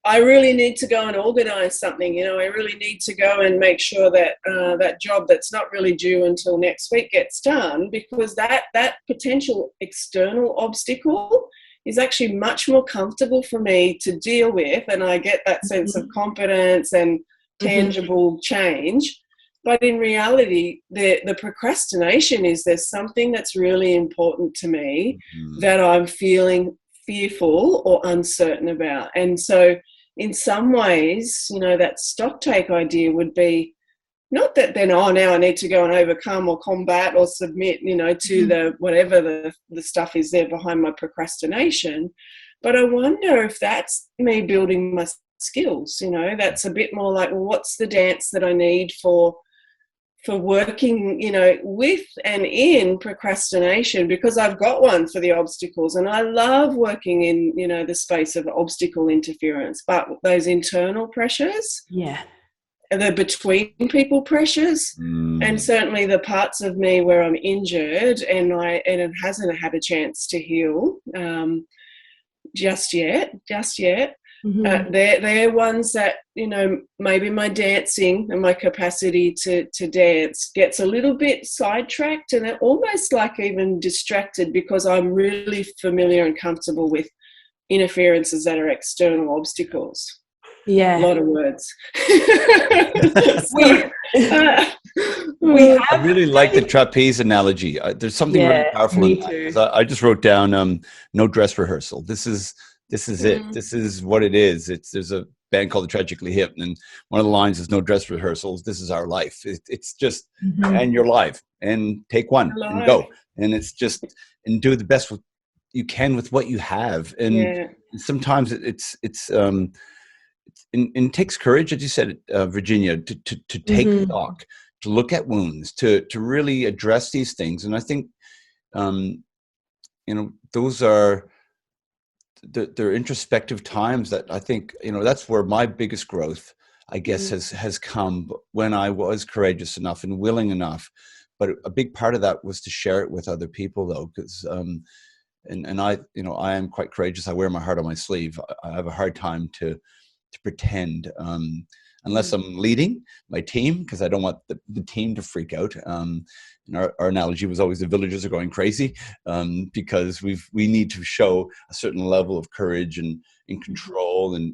I really need to go and organise something, you know, I really need to go and make sure that that job that's not really due until next week gets done, because that potential external obstacle is actually much more comfortable for me to deal with, and I get that sense of competence and tangible change. But in reality, the procrastination is there's something that's really important to me that I'm feeling fearful or uncertain about. And so in some ways, you know, that stock take idea would be not that then, now I need to go and overcome or combat or submit, you know, to the whatever the stuff is there behind my procrastination. But I wonder if that's me building my skills, you know, that's a bit more like, well, what's the dance that I need for working, you know, with and in procrastination, because I've got one for the obstacles, and I love working in, you know, the space of obstacle interference, but those internal pressures, the between people pressures, and certainly the parts of me where I'm injured and it hasn't had a chance to heal just yet. They're ones that, you know, maybe my dancing and my capacity to dance gets a little bit sidetracked and almost like even distracted, because I'm really familiar and comfortable with interferences that are external obstacles. A lot of words. I really like the trapeze analogy. There's something really powerful in that. I just wrote down no dress rehearsal. This is it. This is what it is. There's a band called the Tragically Hip, and one of the lines is "No dress rehearsals. This is our life." It's just, and you're live, and take one and go, and it's just, and do the best you can with what you have, and sometimes it takes courage, as you said, Virginia, to take stock, to look at wounds, to really address these things, and I think, those are. They're introspective times that I think, that's where my biggest growth, I guess, has come when I was courageous enough and willing enough. But a big part of that was to share it with other people, though, because and I am quite courageous. I wear my heart on my sleeve. I have a hard time to pretend unless I'm leading my team, because I don't want the team to freak out. Our analogy was always the villagers are going crazy, because we need to show a certain level of courage and control, and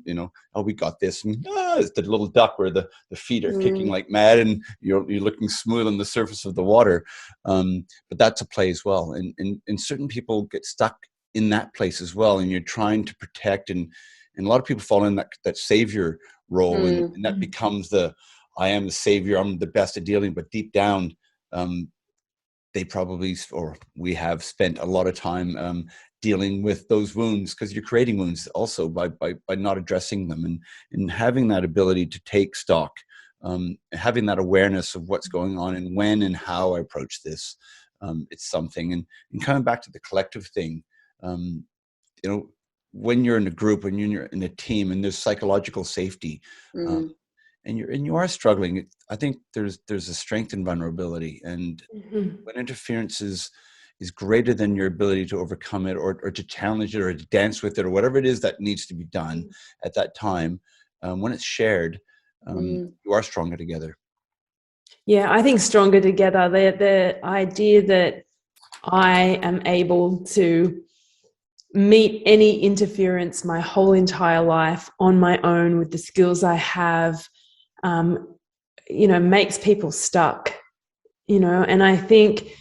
we got this, and it's the little duck where the feet are kicking like mad, and you're looking smooth on the surface of the water, but that's a play as well, and certain people get stuck in that place as well, and you're trying to protect, and a lot of people fall in that savior role, and that becomes I am the savior, I'm the best at dealing, but deep down, they probably, or we have spent a lot of time dealing with those wounds, because you're creating wounds also by not addressing them, and having that ability to take stock, having that awareness of what's going on and when and how I approach this. It's something, and coming back to the collective thing, when you're in a group, when you're in a team, and there's psychological safety, and you are struggling, I think there's a strength in vulnerability, and when interference is greater than your ability to overcome it, or to challenge it, or to dance with it, or whatever it is that needs to be done at that time, when it's shared, you are stronger together. Yeah, I think stronger together. The idea that I am able to meet any interference my whole entire life on my own with the skills I have, makes people stuck, and I think,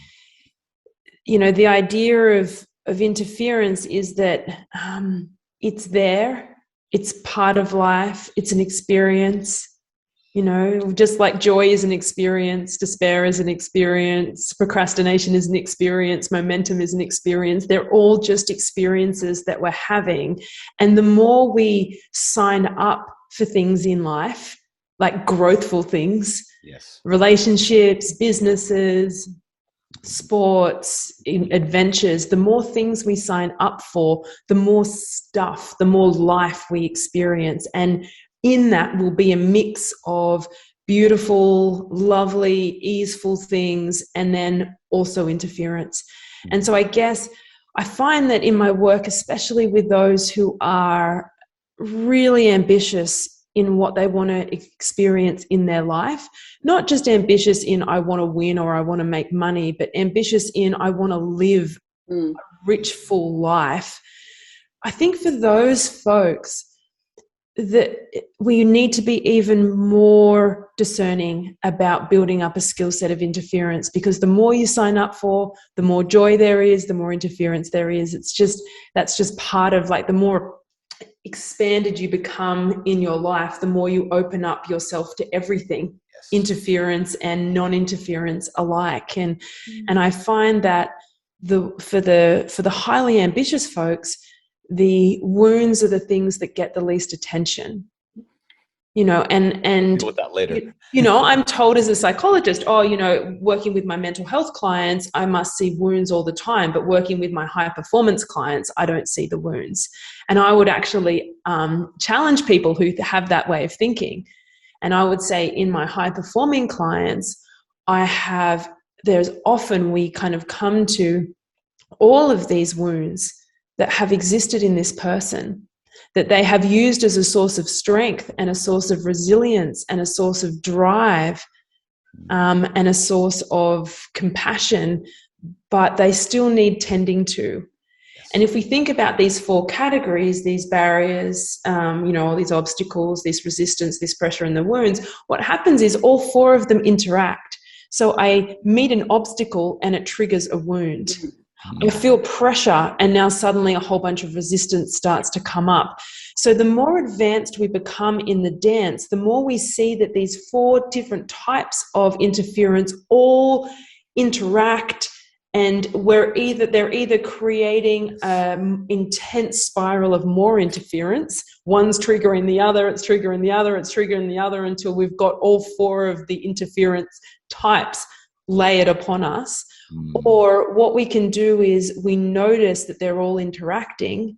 the idea of interference is that it's there, it's part of life, it's an experience, just like joy is an experience, despair is an experience, procrastination is an experience, momentum is an experience. They're all just experiences that we're having. And the more we sign up for things in life, like growthful things, relationships, businesses, sports, adventures, the more things we sign up for, the more stuff, the more life we experience. And in that will be a mix of beautiful, lovely, easeful things, and then also interference. And so I guess I find that in my work, especially with those who are really ambitious in what they want to experience in their life, not just ambitious in I want to win or I want to make money, but ambitious in I want to live a rich, full life. I think for those folks, that we need to be even more discerning about building up a skill set of interference, because the more you sign up for, the more joy there is, the more interference there is. That's just part of, like, the more expanded you become in your life, the more you open up yourself to everything, interference and non-interference alike. And I find that for the highly ambitious folks, the wounds are the things that get the least attention, and deal with that later. I'm told as a psychologist, working with my mental health clients, I must see wounds all the time, but working with my high performance clients, I don't see the wounds. And I would actually challenge people who have that way of thinking. And I would say in my high performing clients, there's often we kind of come to all of these wounds that have existed in this person, that they have used as a source of strength and a source of resilience and a source of drive, and a source of compassion, but they still need tending to. And if we think about these 4 categories, these barriers, all these obstacles, this resistance, this pressure, and the wounds, what happens is all 4 of them interact. So I meet an obstacle and it triggers a wound. I feel pressure and now suddenly a whole bunch of resistance starts to come up. So the more advanced we become in the dance, the more we see that these 4 different types of interference all interact, and they're either creating an intense spiral of more interference. One's triggering the other, it's triggering the other, it's triggering the other, until we've got all 4 of the interference types layered upon us. Or what we can do is we notice that they're all interacting,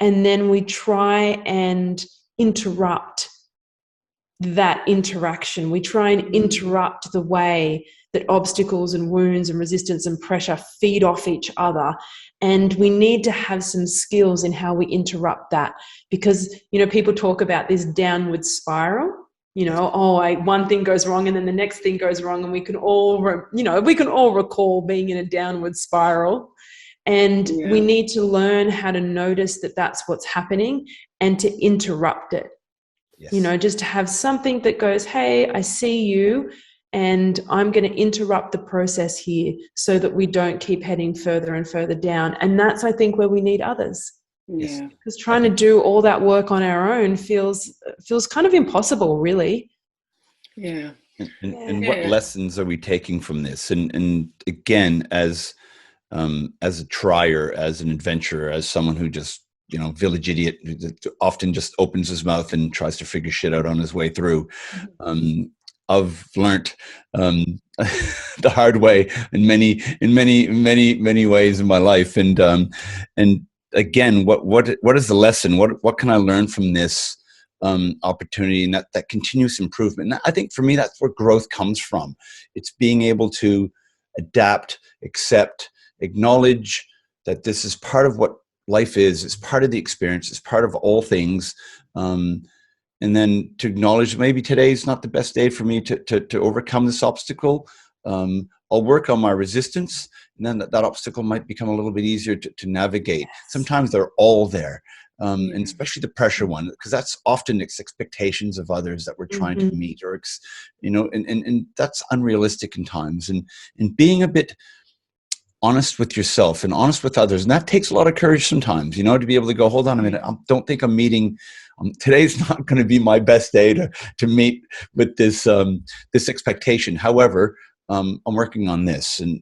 and then we try and interrupt that interaction. We try and interrupt the way that obstacles and wounds and resistance and pressure feed off each other. And we need to have some skills in how we interrupt that, because, people talk about this downward spiral. One thing goes wrong and then the next thing goes wrong, and we can all recall being in a downward spiral. And we need to learn how to notice that that's what's happening and to interrupt it. Yes. Just to have something that goes, hey, I see you, and I'm going to interrupt the process here so that we don't keep heading further and further down. And that's, I think, where we need others. Yeah. Because trying to do all that work on our own feels kind of impossible, really. Yeah. And what lessons are we taking from this? And again, as a trier, as an adventurer, as someone who just, village idiot, often just opens his mouth and tries to figure shit out on his way through. I've learnt the hard way in many ways in my life. And again, what is the lesson? What can I learn from this opportunity, and that continuous improvement? And I think for me, that's where growth comes from. It's being able to adapt, accept, acknowledge that this is part of what life is. It's part of the experience. It's part of all things. And then to acknowledge maybe today's not the best day for me to overcome this obstacle. I'll work on my resistance, and then that obstacle might become a little bit easier to navigate. Sometimes they're all there. And especially the pressure one, because that's often expectations of others that we're trying to meet, or, and that's unrealistic in times. And being a bit honest with yourself and honest with others. And that takes a lot of courage sometimes, to be able to go, hold on a minute. I don't think I'm meeting, today's not going to be my best day to meet with this expectation. However, I'm working on this, and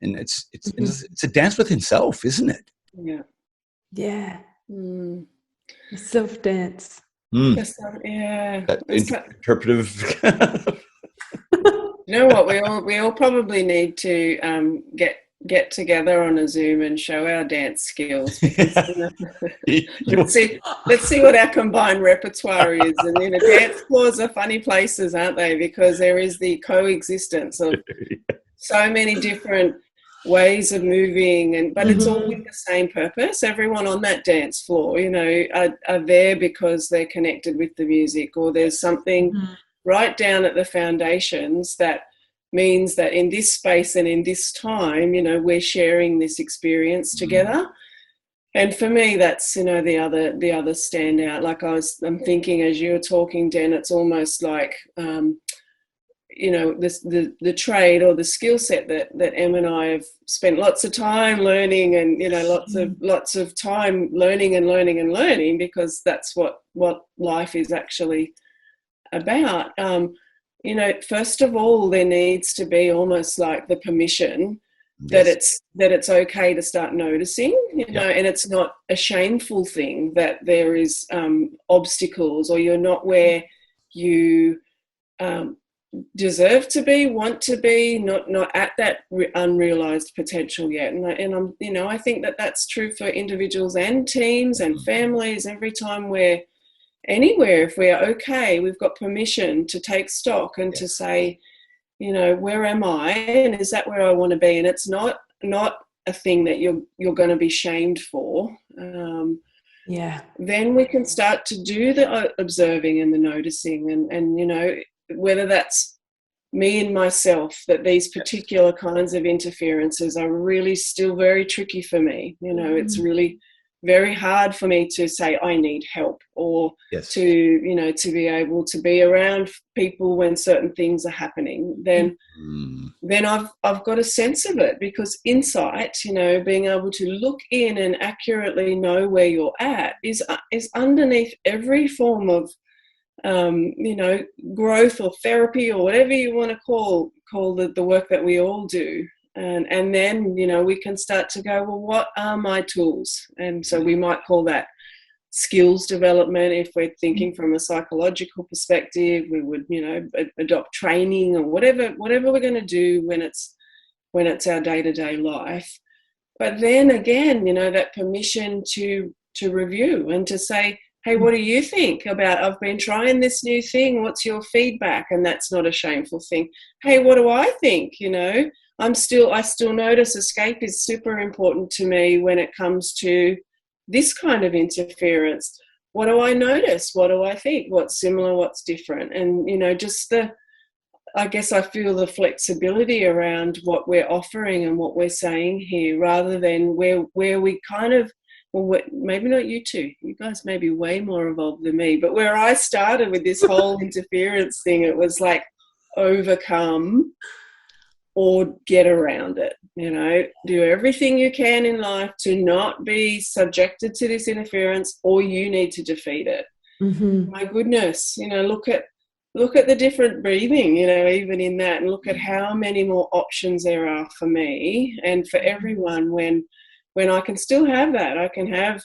it's a dance with himself, isn't it? Yeah. Yeah. Self dance. Yeah. That interpretive. You know what? We all probably need to get together on a Zoom and show our dance skills. Let's see what our combined repertoire is. And dance floors are funny places, aren't they? Because there is the coexistence of so many different ways of moving, but it's all with the same purpose. Everyone on that dance floor, are there because they're connected with the music, or there's something right down at the foundations that means that in this space and in this time, we're sharing this experience together. And for me, that's, the other standout. Like I'm thinking as you were talking, Dan, it's almost like, the trade or the skill set that Em and I have spent lots of time learning, and, lots of time learning, because that's what life is actually about. First of all, there needs to be almost like the permission that it's okay to start noticing, and it's not a shameful thing that there is obstacles, or you're not where you deserve to be, want to be, not at that unrealized potential yet. And I'm, I think that that's true for individuals and teams and families. Every time we're anywhere, if we're okay, we've got permission to take stock and to say, where am I, and is that where I want to be? And it's not a thing that you're going to be shamed for. Then we can start to do the observing and the noticing, and whether that's me and myself, that these particular kinds of interferences are really still very tricky for me. It's really very hard for me to say I need help, or Yes. to be able to be around people when certain things are happening, then I've got a sense of it, because insight, being able to look in and accurately know where you're at is underneath every form of growth or therapy or whatever you want to call the work that we all do. And then, we can start to go, well, what are my tools? And so we might call that skills development. If we're thinking from a psychological perspective, we would, adopt training or whatever we're going to do when it's our day-to-day life. But then again, that permission to review and to say, hey, what do you think about, I've been trying this new thing, what's your feedback? And that's not a shameful thing. Hey, what do I think? I still notice escape is super important to me when it comes to this kind of interference. What do I notice? What do I think? What's similar? What's different? And, I guess I feel the flexibility around what we're offering and what we're saying here, rather than where we kind of, well, maybe not you two. You guys may be way more involved than me. But where I started with this whole interference thing, it was like overcome or get around it. Do everything you can in life to not be subjected to this interference, or you need to defeat it. Mm-hmm. My goodness, look at the different breathing, even in that, and look at how many more options there are for me and for everyone when I can still have that. I can have,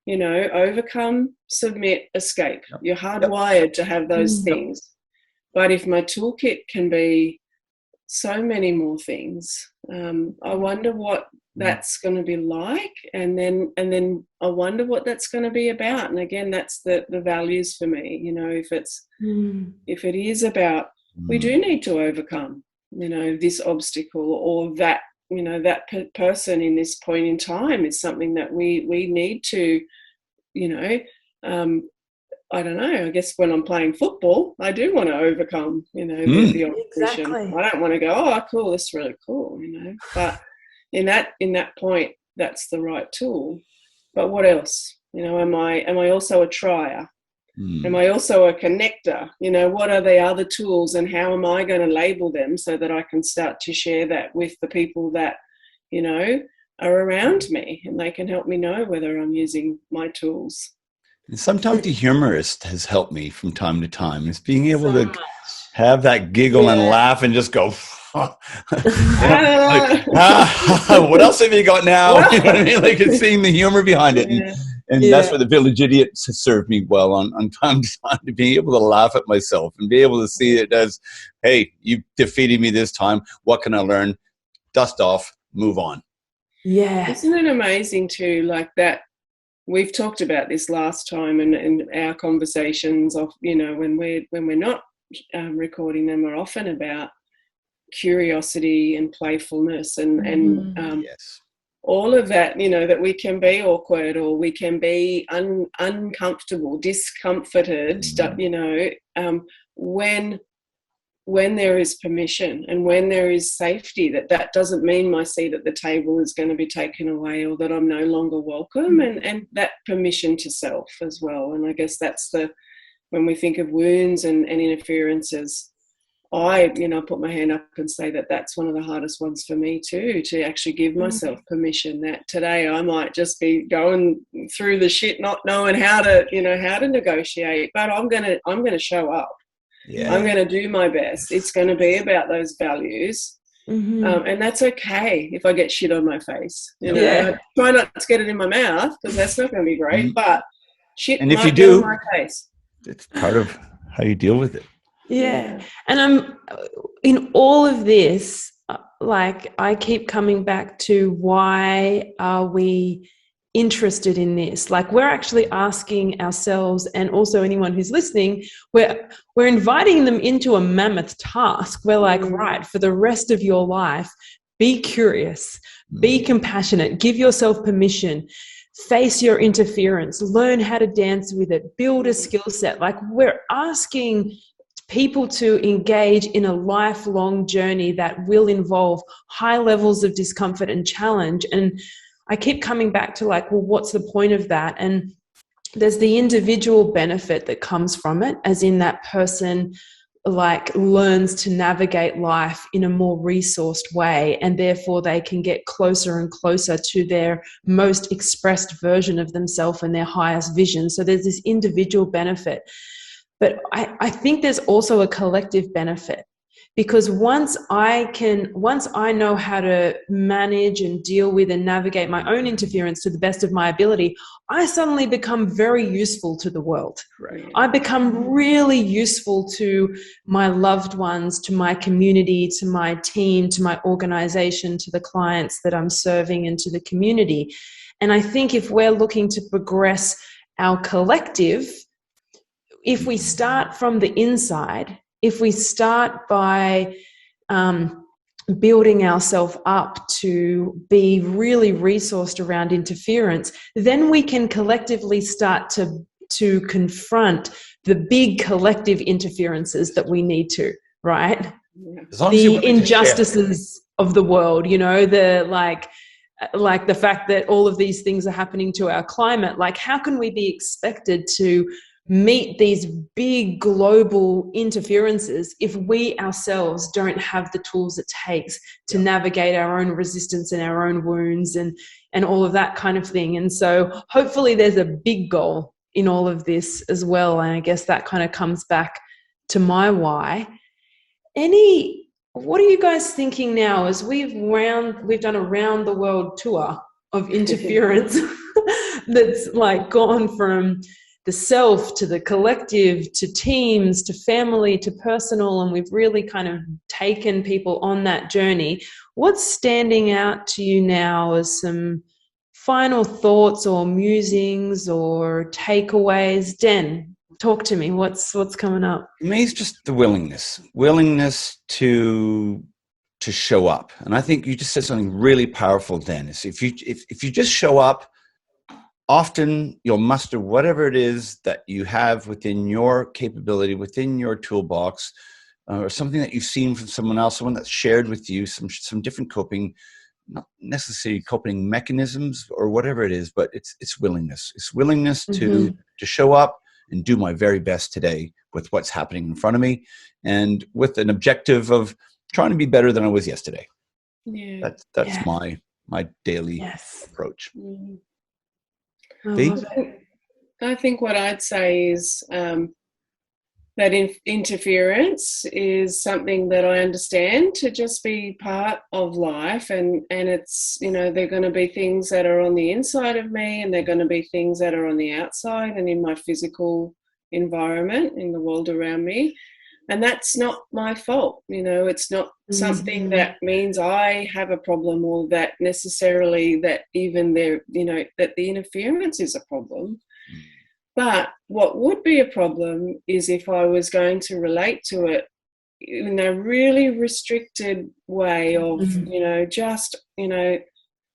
overcome, submit, escape. You're hardwired to have those things. But if my toolkit can be so many more things, I wonder what that's going to be like, and then I wonder what that's going to be about. And again, that's the values for me. If it is about, we do need to overcome, this obstacle, or that, that person in this point in time is something that we need to, I don't know, I guess when I'm playing football, I do want to overcome, the opposition. Exactly. I don't want to go, oh, cool, that's really cool, But in that point, that's the right tool. But what else? Am I also a trier? Am I also a connector? What are the other tools, and how am I going to label them so that I can start to share that with the people that, are around me, and they can help me know whether I'm using my tools. And sometimes the humorist has helped me from time to time. Is being able to have that giggle and laugh and just go, what else have you got now? You know what I mean? Like, it's seeing the humor behind it. And that's where the Village Idiots has served me well on time to time, to be able to laugh at myself and be able to see it as, hey, you defeated me this time. What can I learn? Dust off, move on. Yeah. Isn't it amazing too, like that? We've talked about this last time in our conversations of, when we're not recording them, are often about curiosity and playfulness and all of that, that we can be awkward, or we can be uncomfortable, discomforted, when there is permission and when there is safety, that doesn't mean my seat at the table is going to be taken away, or that I'm no longer welcome, and that permission to self as well. And I guess that's when we think of wounds and interferences, I put my hand up and say that that's one of the hardest ones for me too, to actually give myself permission that today I might just be going through the shit, not knowing how to negotiate, but I'm going to show up. Yeah. I'm going to do my best. It's going to be about those values. And that's okay if I get shit on my face. I try not to get it in my mouth, because that's not going to be great, but shit, and if you do, on my face. It's part of how you deal with it. Yeah. And I'm in all of this, like, I keep coming back to, why are we interested in this? Like, we're actually asking ourselves, and also anyone who's listening, we're inviting them into a mammoth task. We're like, right, for the rest of your life, be curious, be compassionate, give yourself permission, face your interference, learn how to dance with it, build a skill set. Like, we're asking people to engage in a lifelong journey that will involve high levels of discomfort and challenge. And I keep coming back to like, well, what's the point of that? And there's the individual benefit that comes from it, as in that person like learns to navigate life in a more resourced way, and therefore they can get closer and closer to their most expressed version of themselves and their highest vision. So there's this individual benefit. But I think there's also a collective benefit, because once I know how to manage and deal with and navigate my own interference to the best of my ability, I suddenly become very useful to the world. Right. I become really useful to my loved ones, to my community, to my team, to my organization, to the clients that I'm serving, and to the community. And I think if we're looking to progress our collective, if we start from the inside, if we start by building ourselves up to be really resourced around interference, then we can collectively start to confront the big collective interferences that we need to, right? The injustices of the world, the like the fact that all of these things are happening to our climate. Like, how can we be expected to meet these big global interferences if we ourselves don't have the tools it takes to navigate our own resistance and our own wounds and all of that kind of thing? And so hopefully there's a big goal in all of this as well. And I guess that kind of comes back to my why. What are you guys thinking now as we've done a round the world tour of interference that's like gone from the self to the collective to teams to family to personal, and we've really kind of taken people on that journey? What's standing out to you now as some final thoughts or musings or takeaways? Den, talk to me. What's coming up? For me, it's just the willingness to show up. And I think you just said something really powerful, Dennis. If you just show up, often you'll muster whatever it is that you have within your capability, within your toolbox, or something that you've seen from someone else, someone that's shared with you some different coping, not necessarily coping mechanisms or whatever it is, but it's willingness. It's willingness to show up and do my very best today with what's happening in front of me, and with an objective of trying to be better than I was yesterday. Yeah. That's my daily approach. Mm. I I think what I'd say is that interference is something that I understand to just be part of life, and it's, there are going to be things that are on the inside of me, and there are going to be things that are on the outside and in my physical environment, in the world around me. And that's not my fault. It's not something that means I have a problem, or that necessarily that even there, that the interference is a problem. But what would be a problem is if I was going to relate to it in a really restricted way of, just,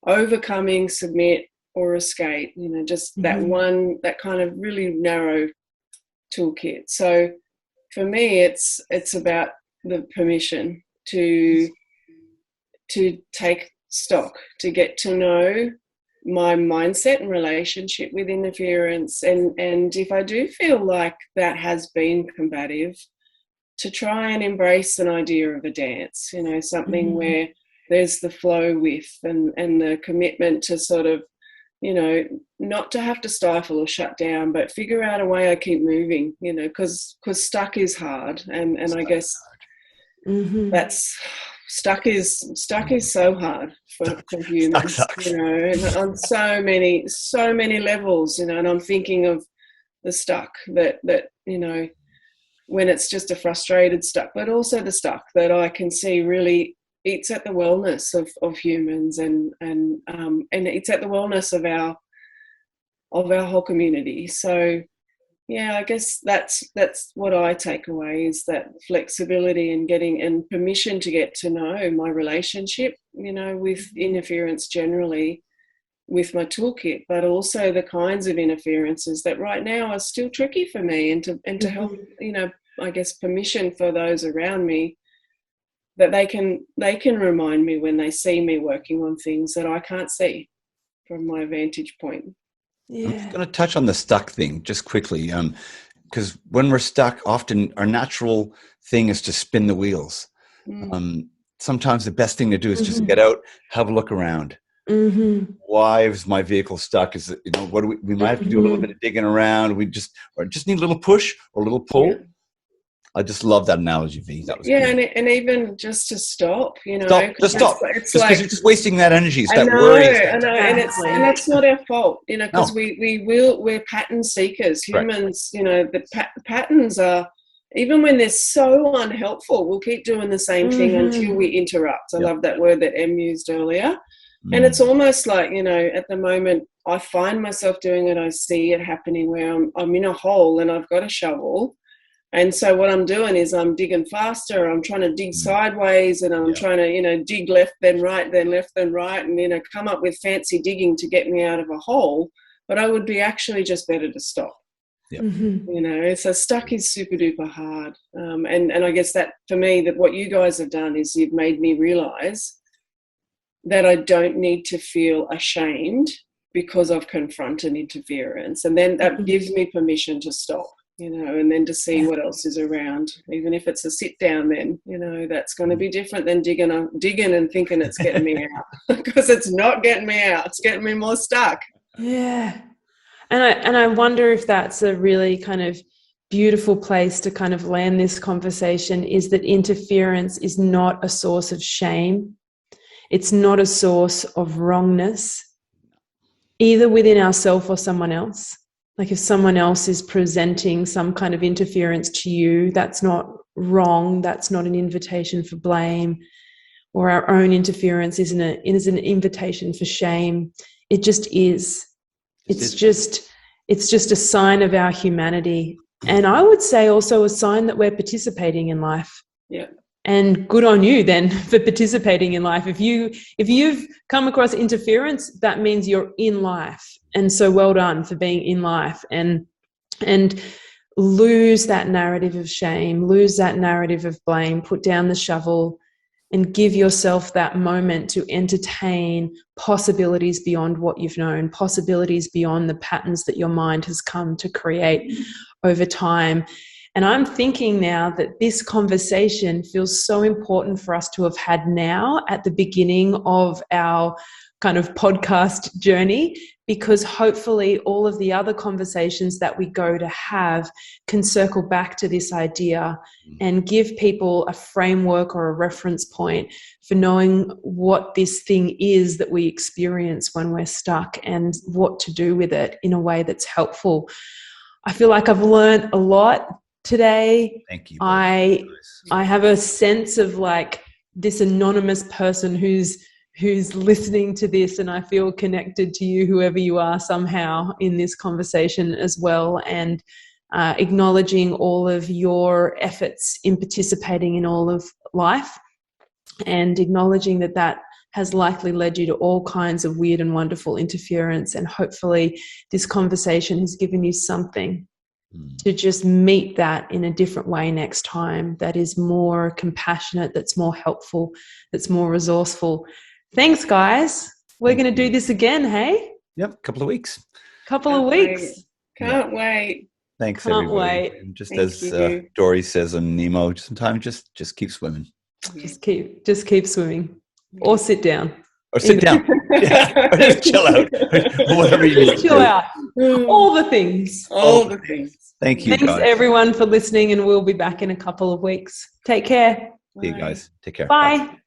overcoming, submit, or escape, just that kind of really narrow toolkit. So for me, it's about the permission to take stock, to get to know my mindset and relationship with interference, and if I do feel like that has been combative, to try and embrace an idea of a dance, something where there's the flow with and the commitment to sort of, not to have to stifle or shut down, but figure out a way I keep moving, because stuck is hard, and I guess that's stuck is so hard for humans, on so many levels, and I'm thinking of the stuck that when it's just a frustrated stuck, but also the stuck that I can see really eats at the wellness of humans, and eats at the wellness of our whole community. So yeah, I guess that's what I take away, is that flexibility and permission to get to know my relationship, with interference generally, with my toolkit, but also the kinds of interferences that right now are still tricky for me, and to help, I guess permission for those around me, that they can remind me when they see me working on things that I can't see, from my vantage point. I'm just going to touch on the stuck thing just quickly, because when we're stuck, often our natural thing is to spin the wheels. Sometimes the best thing to do is just get out, have a look around. Why is my vehicle stuck? Is it, what do we might have to do a little bit of digging around. We just need a little push or a little pull. Yeah. I just love that analogy, V. That was and even just to stop, stop. It's like because you're just wasting that energy. It's that worry. I know, and that's not our fault, because we're pattern seekers. Humans, the patterns are. Even when they're so unhelpful, we'll keep doing the same thing until we interrupt. I love that word that Em used earlier. And it's almost like, at the moment, I find myself doing it. I see it happening where I'm in a hole and I've got a shovel. And so what I'm doing is I'm digging faster. I'm trying to dig sideways, and I'm trying to, dig left, then right, then left, then right, and, come up with fancy digging to get me out of a hole. But I would be actually just better to stop. Yep. So stuck is super duper hard. And I guess that for me, that what you guys have done is you've made me realize that I don't need to feel ashamed because I've confronted interference. And then that gives me permission to stop, and then to see what else is around. Even if it's a sit down, then, that's going to be different than digging and thinking it's getting me out, because it's not getting me out. It's getting me more stuck. Yeah. And I wonder if that's a really kind of beautiful place to kind of land this conversation, is that interference is not a source of shame. It's not a source of wrongness, either within ourselves or someone else. Like if someone else is presenting some kind of interference to you, that's not wrong. That's not an invitation for blame, or our own interference isn't an invitation for shame. It just is. It's just a sign of our humanity. And I would say also a sign that we're participating in life. Yeah. And good on you then for participating in life. If you've come across interference, that means you're in life. And so well done for being in life, and lose that narrative of shame, lose that narrative of blame, put down the shovel, and give yourself that moment to entertain possibilities beyond what you've known, possibilities beyond the patterns that your mind has come to create over time. And I'm thinking now that this conversation feels so important for us to have had now at the beginning of our kind of podcast journey, because hopefully all of the other conversations that we go to have can circle back to this idea and give people a framework or a reference point for knowing what this thing is that we experience when we're stuck and what to do with it in a way that's helpful. I feel like I've learned a lot today. Thank you. I have a sense of like this anonymous person who's listening to this, and I feel connected to you, whoever you are, somehow in this conversation as well, and acknowledging all of your efforts in participating in all of life, and acknowledging that has likely led you to all kinds of weird and wonderful interference. And hopefully this conversation has given you something to just meet that in a different way next time, that is more compassionate, that's more helpful, that's more resourceful. Thanks, guys. We're going to do this again, hey? Yep, couple of weeks. Can't wait. Thanks, Can't everybody. wait. And just as Dory says on Nemo, sometimes just keep swimming. Just keep swimming, or sit down. Or sit down. Yeah. Or just chill out. Or whatever you need. Chill out. All the things. All the things. Thank you, Thanks, guys. everyone, for listening, and we'll be back in a couple of weeks. Take care. See you guys. Take care. Bye.